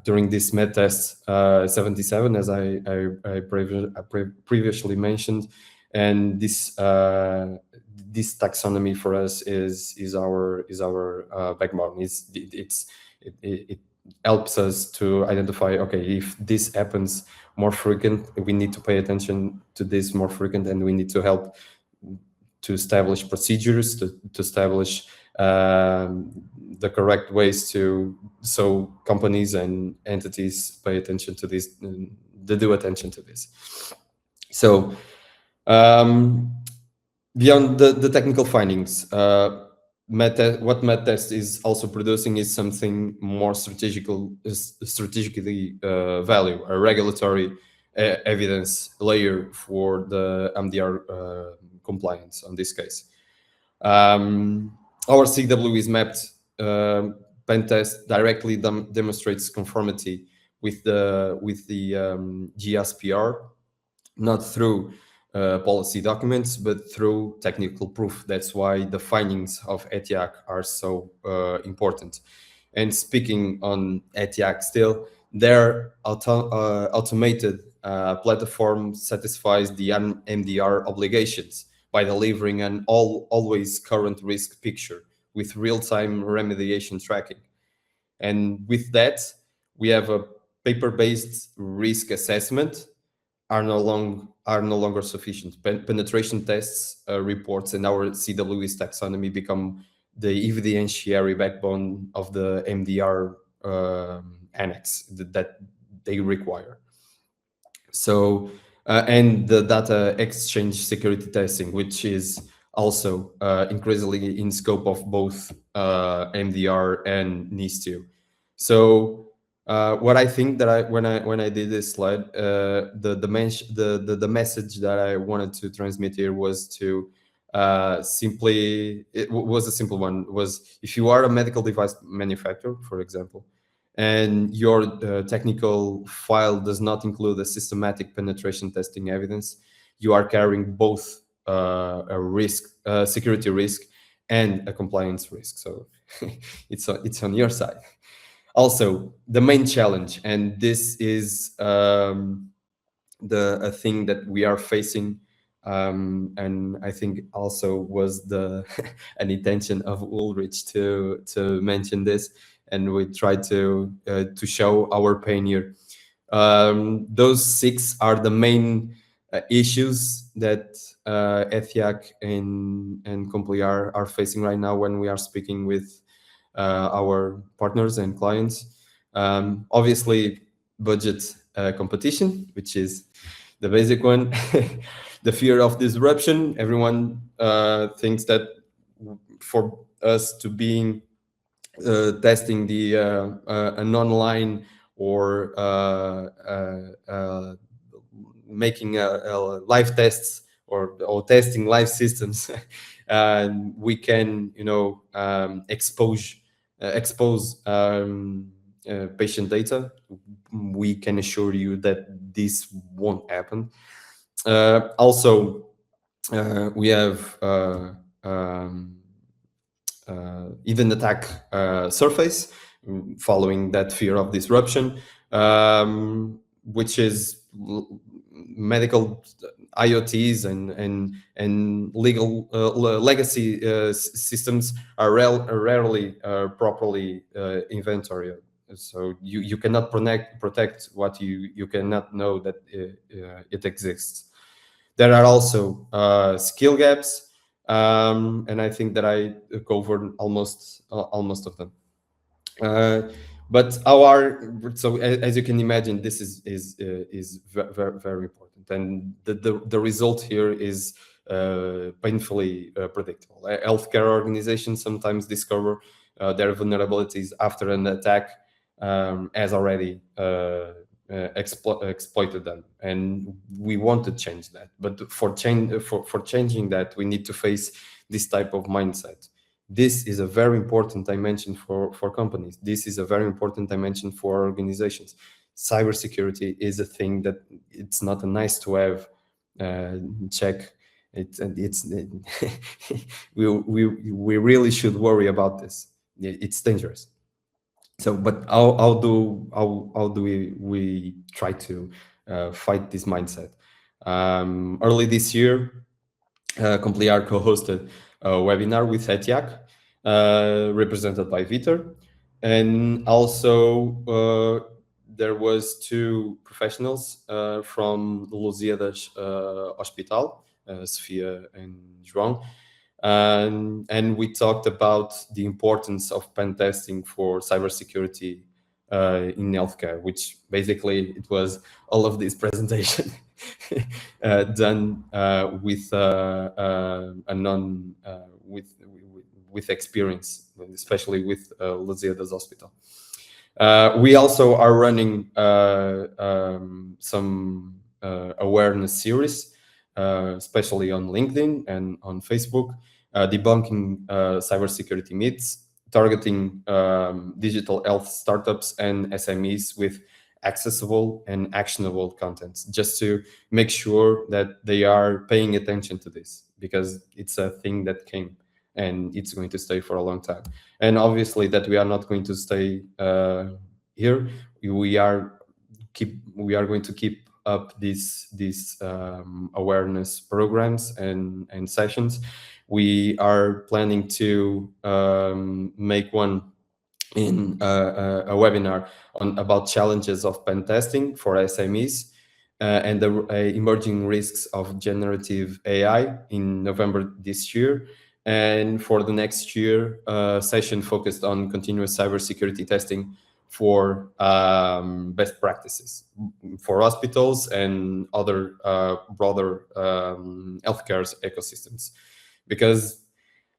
[SPEAKER 4] during this MEDTEST 77, as I previously mentioned, and this taxonomy for us is our backbone. It helps us to identify, okay, if this happens more frequent, we need to pay attention to this more frequent, and we need to help to establish procedures, to establish the correct ways so companies and entities pay attention to this, they do attention to this. So beyond the technical findings, what MEDTEST is also producing is something more strategically value, a regulatory evidence layer for the MDR compliance on this case. Our CWE's mapped pen test directly demonstrates conformity with the GSPR, not through policy documents, but through technical proof. That's why the findings of ETIAC are so important. And speaking on ETIAC still, their automated platform satisfies the MDR obligations by delivering an always current risk picture with real-time remediation tracking. And with that, we have a paper-based risk assessment are no longer sufficient. Penetration tests, reports, and our CWE's taxonomy become the evidentiary backbone of the MDR annex that they require. So, and the data exchange security testing, which is also increasingly in scope of both MDR and NIS2. So, what I think that when I did this slide, the message that I wanted to transmit here was to it was a simple one. Was if you are a medical device manufacturer, for example, and your technical file does not include a systematic penetration testing evidence, you are carrying both a risk, security risk, and a compliance risk. So it's on your side. Also, the main challenge, and this is a thing that we are facing, and I think also was an intention of Ulrich to mention this, and we try to show our pain here. Those 6 are the main issues that ETIAC and Complear are facing right now when we are speaking with our partners and clients. Obviously, budget competition, which is the basic one. The fear of disruption. Everyone thinks that for us to being testing an online or making live tests or testing live systems, and we can, expose patient data. We can assure you that this won't happen. Also, we have hidden attack surface, following that fear of disruption, which is medical IoTs and legal legacy systems are rarely properly inventoried. So you cannot protect what you cannot know that it exists. There are also skill gaps, and I think that I covered almost of them. But so as you can imagine, this is very, very important, and the result here is painfully predictable. Healthcare organizations sometimes discover their vulnerabilities after an attack has already exploited them, and we want to change that. But for changing that, we need to face this type of mindset. This is a very important dimension for companies. This is a very important dimension for organizations. Cybersecurity is a thing that it's not a nice to have check. We really should worry about this. It's dangerous. So, but how do we try to fight this mindset? Early this year, Complear co-hosted a webinar with ETIAC, represented by Vitor, and also there was two professionals from the Lusíadas Hospital, Sofia and João, and we talked about the importance of pen testing for cybersecurity in healthcare, which basically it was all of this presentation done with with experience, especially with Lusíadas Hospital. We also are running some awareness series, especially on LinkedIn and on Facebook, debunking cybersecurity myths, targeting digital health startups and SMEs with accessible and actionable contents, just to make sure that they are paying attention to this, because it's a thing that came and it's going to stay for a long time. And obviously that we are not going to stay here. We are going to keep up these awareness programs and sessions. We are planning to make one in a webinar about challenges of pen testing for SMEs and the emerging risks of generative AI in November this year. And for the next year, session focused on continuous cybersecurity testing for best practices for hospitals and other broader healthcare ecosystems. Because,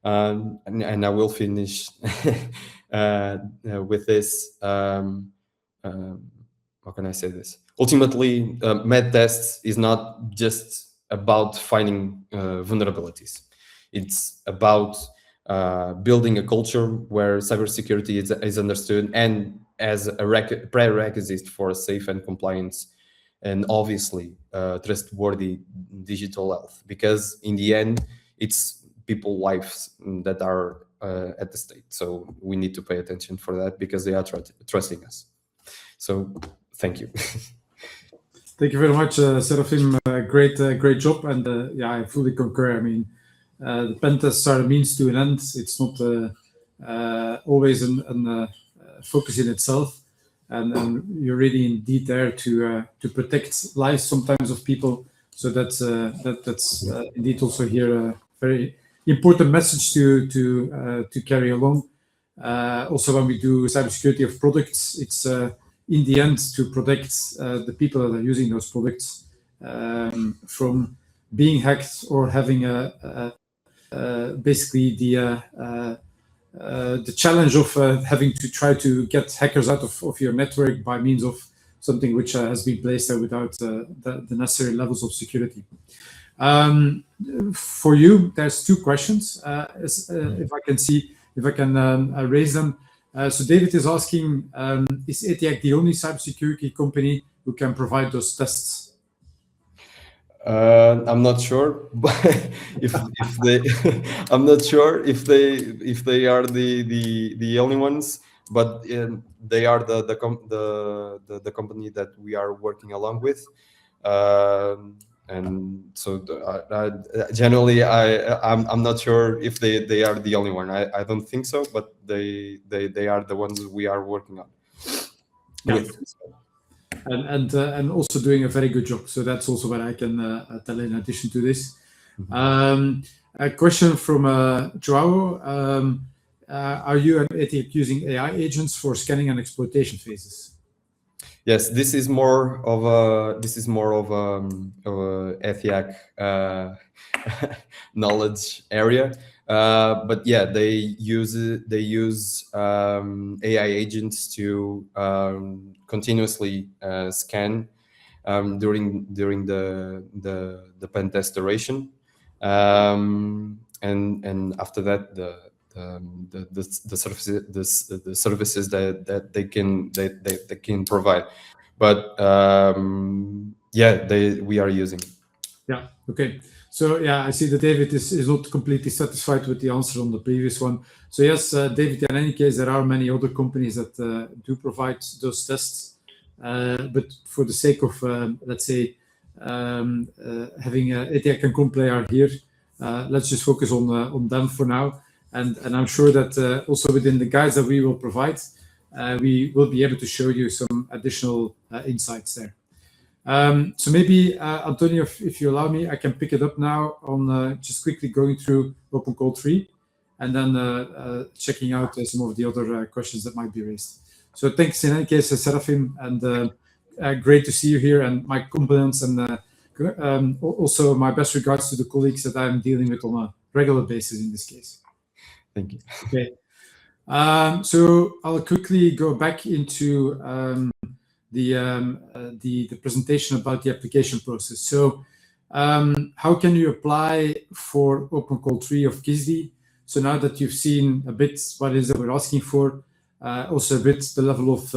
[SPEAKER 4] and I will finish with this, how can I say this? Ultimately, MEDTEST is not just about finding vulnerabilities. It's about building a culture where cybersecurity is understood and as a prerequisite for safe and compliance, and obviously trustworthy digital health. Because in the end, it's people's lives that are at the stake. So we need to pay attention for that, because they are trusting us. So thank you.
[SPEAKER 3] Thank you very much, Serafim. Great job. And yeah, I fully concur. I mean, the pen tests are a means to an end. It's not always a focus in itself. And you're really indeed there to protect lives sometimes of people. So that's indeed also here a very important message to carry along. Also, when we do cybersecurity of products, it's in the end to protect the people that are using those products from being hacked or having basically the the challenge of having to try to get hackers out of your network by means of something which has been placed there without the necessary levels of security. For you, there's two questions. If I can raise them. So David is asking, is ETIAC the only cybersecurity company who can provide those tests?
[SPEAKER 4] I'm not sure, but if they, I'm not sure if they are the only ones, but they are the company that we are working along with, and so generally I'm not sure if they are the only one. I don't think so, but they are the ones we are working on with.
[SPEAKER 3] And also doing a very good job. So that's also what I can tell in addition to this. A question from Joao. Are you and ETIAC using AI agents for scanning and exploitation phases?
[SPEAKER 4] Yes, this is more of a ETIAC knowledge area. But yeah, they use AI agents to continuously scan during the pen test duration, and after that the services that they can provide. But yeah, we are using it.
[SPEAKER 3] Yeah. Okay. So yeah, I see that David is not completely satisfied with the answer on the previous one. So yes, David, in any case, there are many other companies that do provide those tests. But for the sake of, let's say, having ETIAC and Complear here, let's just focus on them for now. And I'm sure that also within the guides that we will provide, we will be able to show you some additional insights there. So maybe, Antonio, if you allow me, I can pick it up now on just quickly going through Open Call 3 and then checking out some of the other questions that might be raised. So thanks in any case, Seraphim, and great to see you here, and my compliments and also my best regards to the colleagues that I'm dealing with on a regular basis in this case.
[SPEAKER 4] Thank you.
[SPEAKER 3] Okay. So I'll quickly go back into the presentation about the application process. So how can you apply for Open Call 3 of CYSSDE? So now that you've seen a bit what it is that we're asking for, also a bit the level of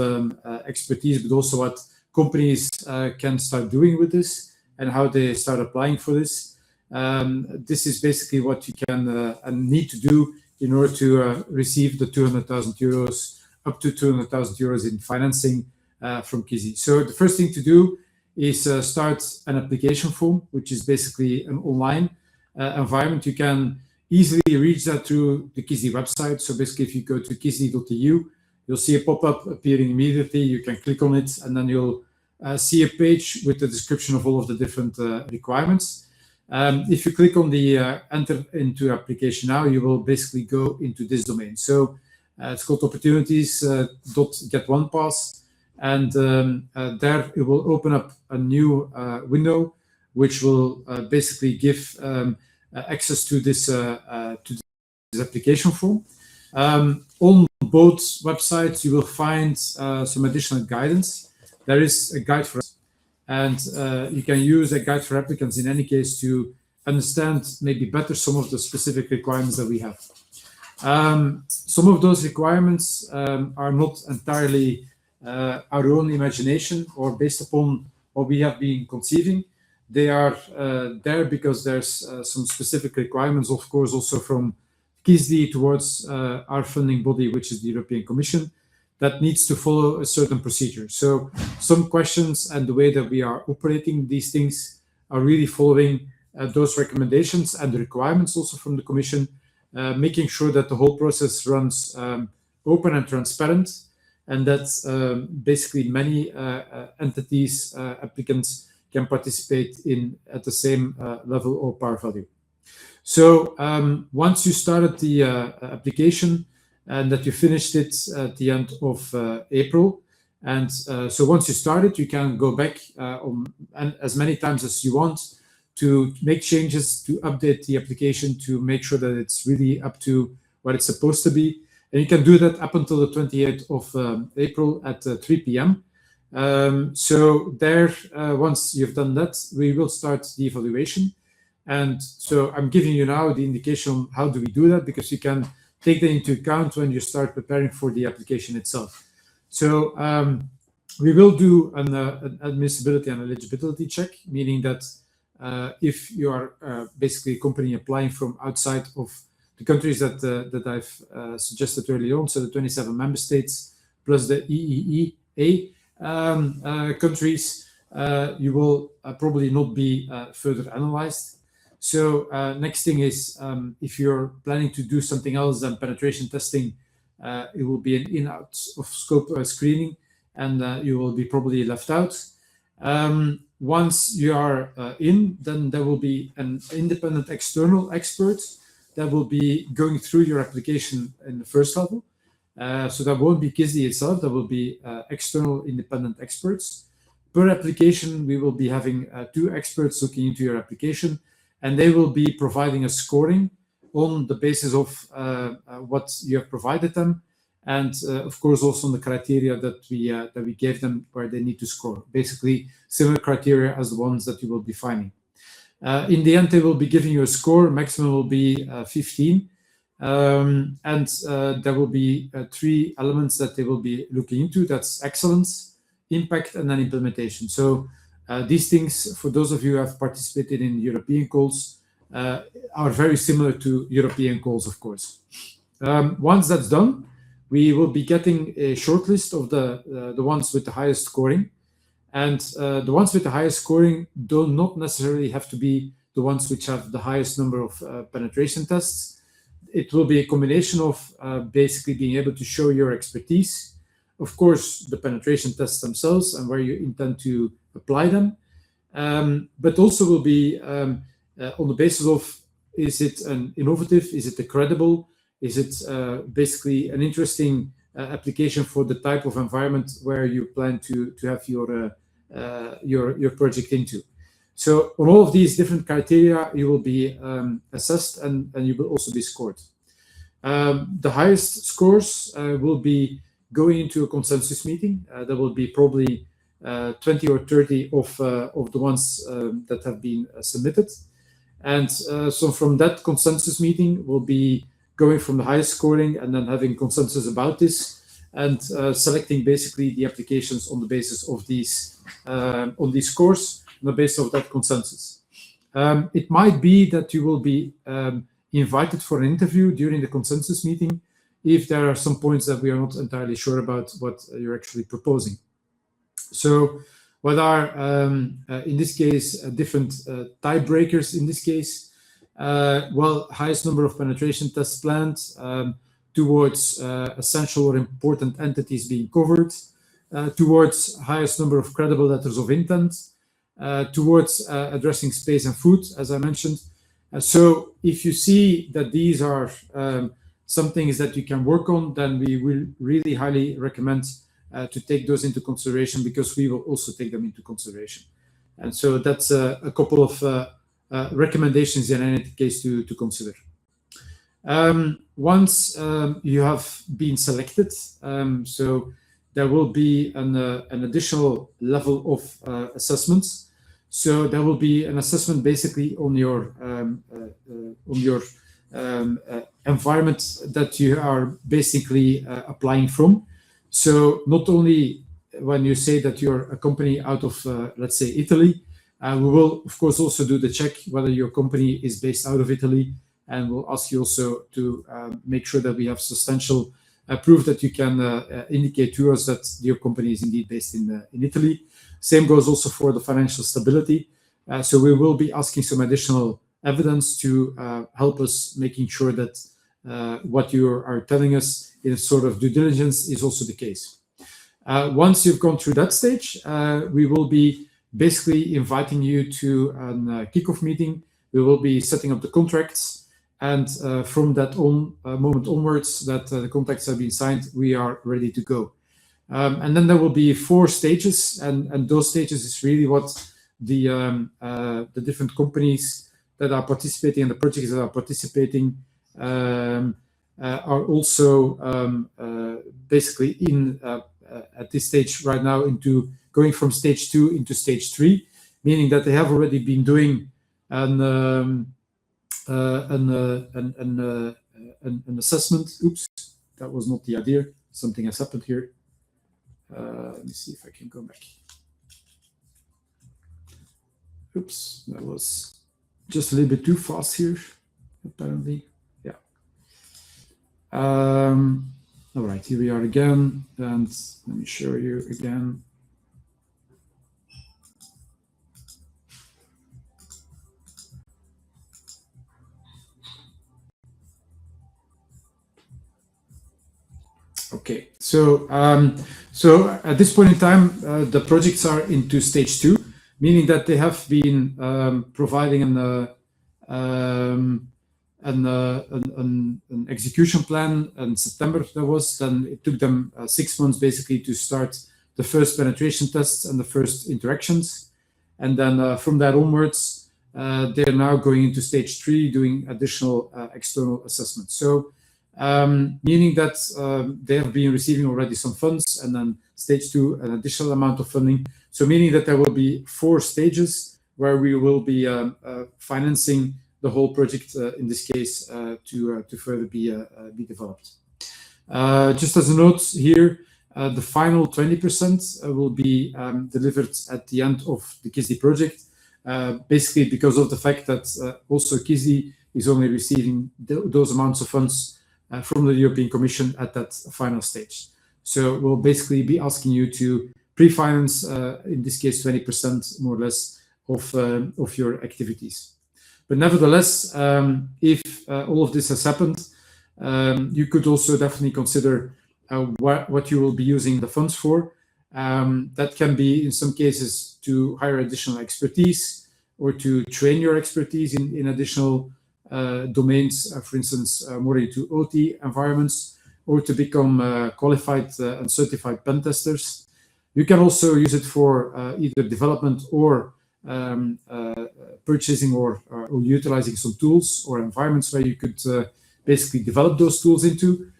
[SPEAKER 3] expertise, but also what companies can start doing with this and how they start applying for this. This is basically what you can and need to do in order to receive the 200,000 euros, up to 200,000 euros in financing from CYSSDE. So the first thing to do is start an application form, which is basically an online environment. You can easily reach that through the CYSSDE website. So basically, if you go to kyssde.eu, you'll see a pop-up appearing immediately. You can click on it, and then you'll see a page with the description of all of the different requirements. If you click on the enter into application now, you will basically go into this domain. So it's called opportunities.get1pass. And there it will open up a new window, which will basically give access to this application form. On both websites, you will find some additional guidance. There is a guide for us, and you can use a guide for applicants in any case to understand maybe better some of the specific requirements that we have. Some of those requirements are not entirely our own imagination or based upon what we have been conceiving. They are there because there's some specific requirements, of course, also from CYSSDE towards our funding body, which is the European Commission, that needs to follow a certain procedure. So some questions and the way that we are operating these things are really following those recommendations and the requirements also from the Commission, making sure that the whole process runs open and transparent, and that basically many entities, applicants can participate in at the same level or par value. So once you started the application and that you finished it at the end of April, and so once you started, you can go back and as many times as you want to make changes, to update the application, to make sure that it's really up to what it's supposed to be. And you can do that up until the 28th of April at 3 p.m. So there, once you've done that, we will start the evaluation. And so I'm giving you now the indication on how do we do that, because you can take that into account when you start preparing for the application itself. So we will do an admissibility and eligibility check, meaning that if you are basically a company applying from outside of the countries that I've suggested earlier on, so the 27 member states plus the EEA countries, you will probably not be further analyzed. So next thing is, if you're planning to do something else than penetration testing, it will be an in-out of scope screening, and you will be probably left out. Once you are in, then there will be an independent external expert that will be going through your application in the first level. So that won't be CYSSDE itself, there will be external independent experts. Per application, we will be having 2 experts looking into your application, and they will be providing a scoring on the basis of what you have provided them, and of course also on the criteria that we gave them where they need to score. Basically, similar criteria as the ones that you will be finding. In the end, they will be giving you a score. Maximum will be 15. And there will be 3 elements that they will be looking into. That's excellence, impact, and then implementation. So these things, for those of you who have participated in European calls, are very similar to European calls, of course. Once that's done, we will be getting a shortlist of the ones with the highest scoring. And the ones with the highest scoring do not necessarily have to be the ones which have the highest number of penetration tests. It will be a combination of basically being able to show your expertise, of course, the penetration tests themselves and where you intend to apply them, but also will be on the basis of, is it an innovative, is it a credible, is it basically an interesting application for the type of environment where you plan to have your project into. So on all of these different criteria, you will be assessed and you will also be scored. The highest scores will be going into a consensus meeting. There will be probably 20 or 30 of the ones that have been submitted. And so from that consensus meeting, we'll be going from the highest scoring and then having consensus about this and selecting basically the applications on the basis of these scores, on the basis of that consensus. It might be that you will be invited for an interview during the consensus meeting if there are some points that we are not entirely sure about what you're actually proposing. So what are, in this case, different tiebreakers in this case? Well, highest number of penetration tests planned towards essential or important entities being covered, towards highest number of credible letters of intent, towards addressing space and food, as I mentioned. So if you see that these are some things that you can work on, then we will really highly recommend to take those into consideration, because we will also take them into consideration. And so that's a couple of recommendations in any case to consider. Once you have been selected, so there will be an additional level of assessments. So there will be an assessment basically on your environment that you are basically applying from. So not only when you say that you're a company out of, let's say, Italy, we will, of course, also do the check whether your company is based out of Italy, and we'll ask you also to make sure that we have substantial proof that you can indicate to us that your company is indeed based in Italy. Same goes also for the financial stability. So we will be asking some additional evidence to help us making sure that what you are telling us in a sort of due diligence is also the case. Once you've gone through that stage, we will be basically inviting you to a kickoff meeting. We will be setting up the contracts, and from that moment onwards that the contracts have been signed, we are ready to go. And then there will be 4 stages, and those stages is really what the different companies that are participating and the projects that are participating are also basically in at this stage right now into going from stage 2 into stage 3, meaning that they have already been doing an assessment. Oops, that was not the idea. Something has happened here. Let me see if I can go back. Oops, that was just a little bit too fast here, apparently. Yeah. All right, here we are again, and let me show you again. Okay, so at this point in time, the projects are into stage 2, meaning that they have been providing an execution plan in September. That was then it took them 6 months basically to start the first penetration tests and the first interactions, and then from that onwards, they're now going into stage 3, doing additional external assessments. So. Meaning that they have been receiving already some funds, and then stage 2, an additional amount of funding. So meaning that there will be 4 stages where we will be financing the whole project, in this case, to further be developed. Just as a note here, the final 20% will be delivered at the end of the CYSSDE project, basically because of the fact that also CYSSDE is only receiving those amounts of funds from the European Commission at that final stage. So we'll basically be asking you to pre-finance, in this case, 20% more or less of your activities. But nevertheless, if all of this has happened, you could also definitely consider what you will be using the funds for. That can be, in some cases, to hire additional expertise or to train your expertise in additional domains, for instance, more into OT environments, or to become qualified and certified pen testers. You can also use it for either development or purchasing or utilizing some tools or environments where you could basically develop those tools into,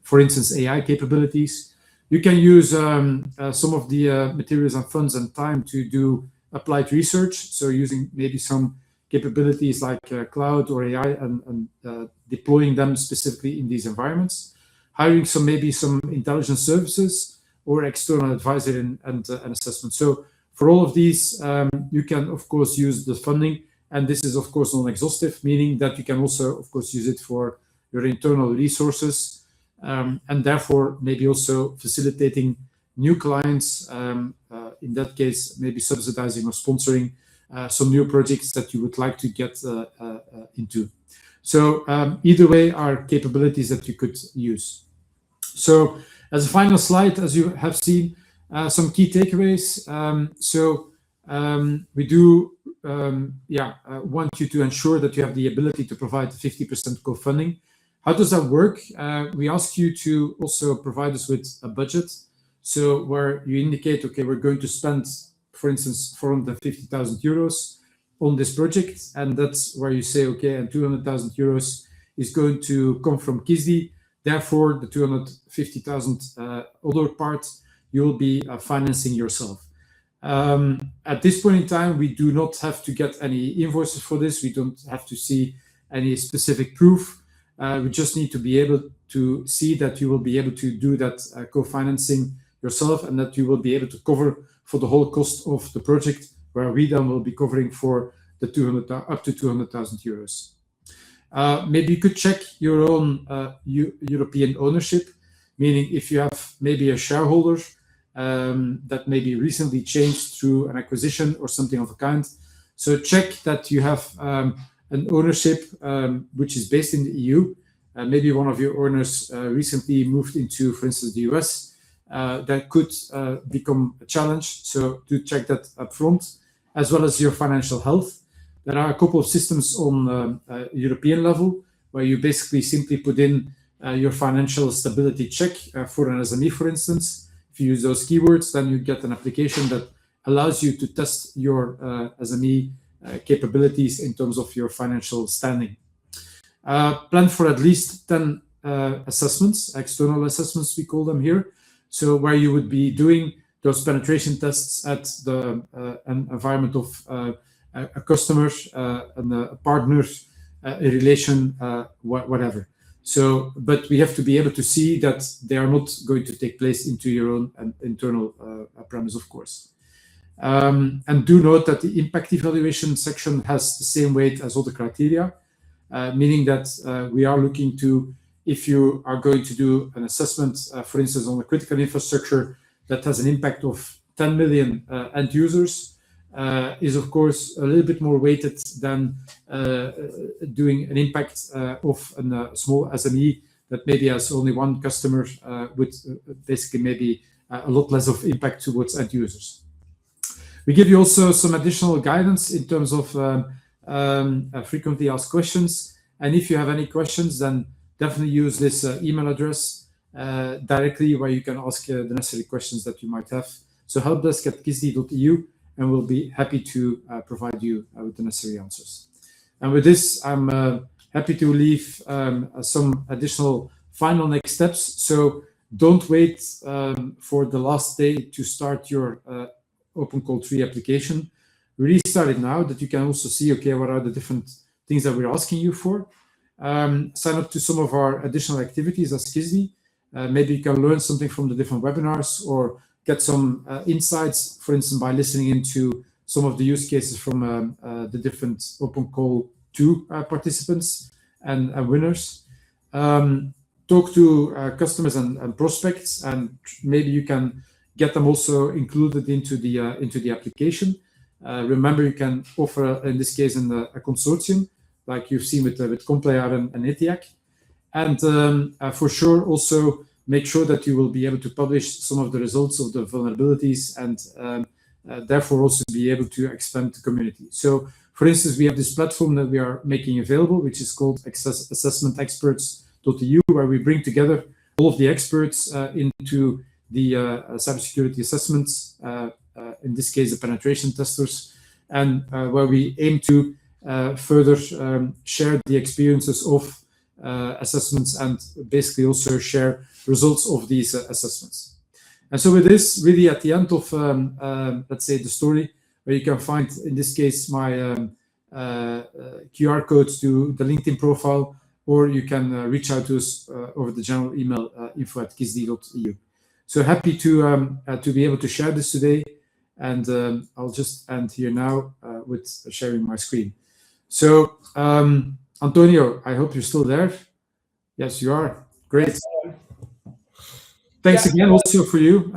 [SPEAKER 3] for instance, AI capabilities. You can use some of the materials and funds and time to do applied research, so using maybe some capabilities like cloud or AI and deploying them specifically in these environments, hiring maybe some intelligence services or external advisor and assessment. So for all of these, you can, of course, use the funding, and this is, of course, non-exhaustive, meaning that you can also, of course, use it for your internal resources, and therefore maybe also facilitating new clients, in that case, maybe subsidizing or sponsoring some new projects that you would like to get into. So either way are capabilities that you could use. So as a final slide, as you have seen, some key takeaways. We do want you to ensure that you have the ability to provide 50% co-funding. How does that work? We ask you to also provide us with a budget. So where you indicate, okay, we're going to spend, for instance, 450,000 euros on this project. And that's where you say, okay, and 200,000 euros is going to come from CYSSDE. Therefore, the 250,000 other part, you will be financing yourself. At this point in time, we do not have to get any invoices for this. We don't have to see any specific proof. We just need to be able to see that you will be able to do that co-financing yourself, and that you will be able to cover for the whole cost of the project, where we then will be covering for the up to 200,000 euros. Maybe you could check your own European ownership, meaning if you have maybe a shareholder that maybe recently changed through an acquisition or something of a kind. So check that you have an ownership which is based in the EU. Maybe one of your owners recently moved into, for instance, the US. That could become a challenge. So do check that up front, as well as your financial health. There are a couple of systems on European level where you basically simply put in your financial stability check for an SME, for instance. If you use those keywords, then you get an application that allows you to test your SME capabilities in terms of your financial standing. Plan for at least 10 assessments, external assessments we call them here. So where you would be doing those penetration tests at the an environment of a customer and a partner, a relation, whatever. So, but we have to be able to see that they are not going to take place into your own internal premise, of course. And do note that the impact evaluation section has the same weight as all the criteria, meaning that we are looking to, if you are going to do an assessment, for instance, on a critical infrastructure that has an impact of 10 million end users, is of course a little bit more weighted than doing an impact of a small SME that maybe has only one customer with basically maybe a lot less of impact towards end users. We give you also some additional guidance in terms of frequently asked questions. And if you have any questions, then definitely use this email address directly where you can ask the necessary questions that you might have. So helpdesk@CYSSDE.eu, and we'll be happy to provide you with the necessary answers. And with this, I'm happy to leave some additional final next steps. So don't wait for the last day to start your Open Call 3 application. Really start it now, that you can also see, okay, what are the different things that we're asking you for. Sign up to some of our additional activities as CYSSDE. Maybe you can learn something from the different webinars or get some insights, for instance, by listening into some of the use cases from the different Open Call 2 participants and winners. Talk to customers and prospects, and maybe you can get them also included into the application. Remember, you can offer, in this case, a consortium, like you've seen with Complear and ETIAC. And for sure, also make sure that you will be able to publish some of the results of the vulnerabilities and therefore also be able to expand the community. So, for instance, we have this platform that we are making available, which is called assessmentexperts.eu, where we bring together all of the experts into the cybersecurity assessments, in this case, the penetration testers, and where we aim to further share the experiences of assessments and basically also share results of these assessments. And so with this, really at the end of, let's say, the story, where you can find, in this case, my QR codes to the LinkedIn profile, or you can reach out to us over the general email info@cyssde.eu. So happy to be able to share this today, and I'll just end here now with sharing my screen. So Antonio, I hope you're still there. Yes, you are. Great.
[SPEAKER 2] Yes.
[SPEAKER 3] Thanks again also for you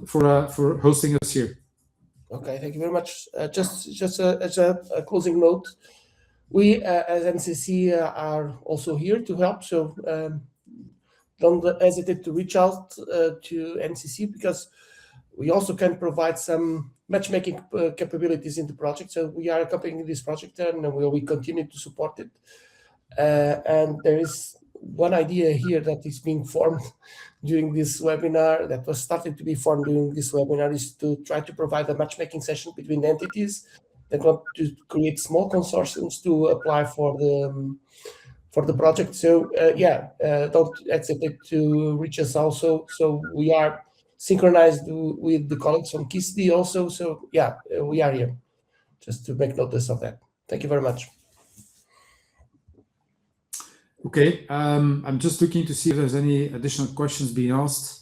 [SPEAKER 3] for hosting us here.
[SPEAKER 2] Okay, thank you very much. Just as a closing note, we as NCC are also here to help. So don't hesitate to reach out to NCC, because we also can provide some matchmaking capabilities in the project. So we are accompanying this project, and we continue to support it. And there is one idea here that is being formed during this webinar, that was started to be formed during this webinar, is to try to provide a matchmaking session between entities that want to create small consortiums to apply for the project. So don't hesitate to reach us also. So we are synchronized with the colleagues from CYSSDE also. So yeah, we are here just to make notice of that. Thank you very much.
[SPEAKER 3] Okay, I'm just looking to see if there's any additional questions being asked.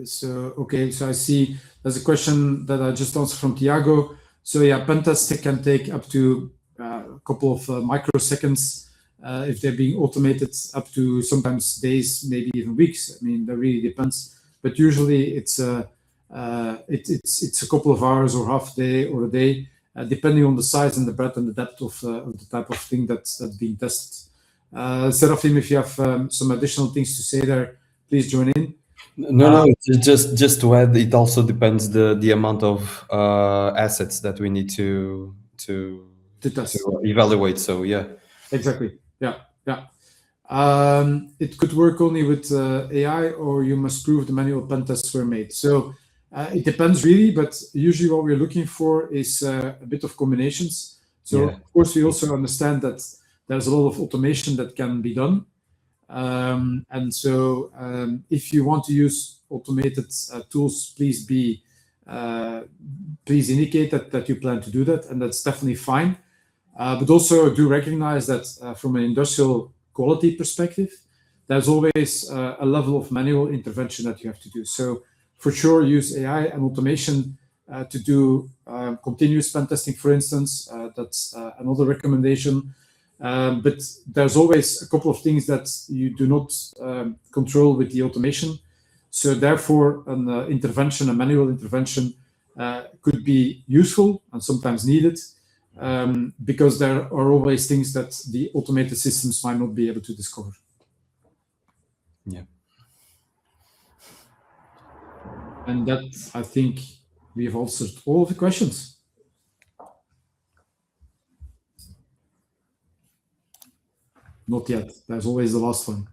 [SPEAKER 3] So I see there's a question that I just answered from Tiago. So yeah, pen tests can take up to a couple of microseconds if they're being automated, up to sometimes days, maybe even weeks. I mean, that really depends. But usually it's a couple of hours or half a day or a day, depending on the size and the breadth and the depth of the type of thing that's being tested. Serafim, if you have some additional things to say there, please join in.
[SPEAKER 4] No, just to add, it also depends the amount of assets that we need to
[SPEAKER 3] test,
[SPEAKER 4] to evaluate. So yeah,
[SPEAKER 3] exactly. Yeah. It could work only with AI, or you must prove the manual pen tests were made. So it depends really, but usually what we're looking for is a bit of combinations. So
[SPEAKER 4] Yeah.
[SPEAKER 3] of course, we also understand that there's a lot of automation that can be done. And so if you want to use automated tools, please indicate that you plan to do that, and that's definitely fine. But also do recognize that from an industrial quality perspective, there's always a level of manual intervention that you have to do. So for sure, use AI and automation to do continuous pen testing, for instance. That's another recommendation. But there's always a couple of things that you do not control with the automation. So therefore, an intervention, a manual intervention, could be useful and sometimes needed, because there are always things that the automated systems might not be able to discover.
[SPEAKER 4] Yeah.
[SPEAKER 3] And that, I think, we have answered all of the questions. Not yet. There's always the last one.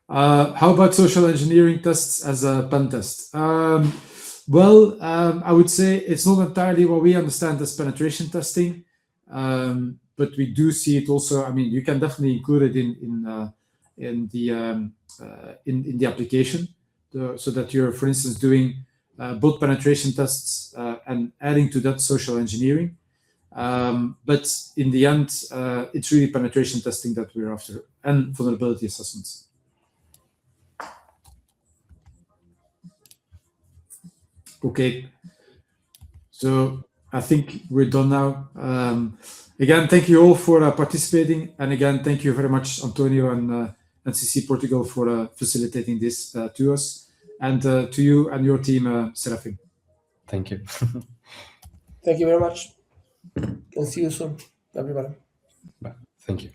[SPEAKER 3] How about social engineering tests as a pen test? Well, I would say it's not entirely what we understand as penetration testing, but we do see it also. I mean, you can definitely include it in the application, so that you're, for instance, doing both penetration tests and adding to that social engineering. But in the end, it's really penetration testing that we're after, and vulnerability assessments. Okay, so I think we're done now. Again, thank you all for participating, and again, thank you very much, Antonio and NCC Portugal, for facilitating this to us, and to you and your team, Serafim.
[SPEAKER 4] Thank you.
[SPEAKER 2] Thank you very much, and see you soon, everybody.
[SPEAKER 4] Bye. Thank you.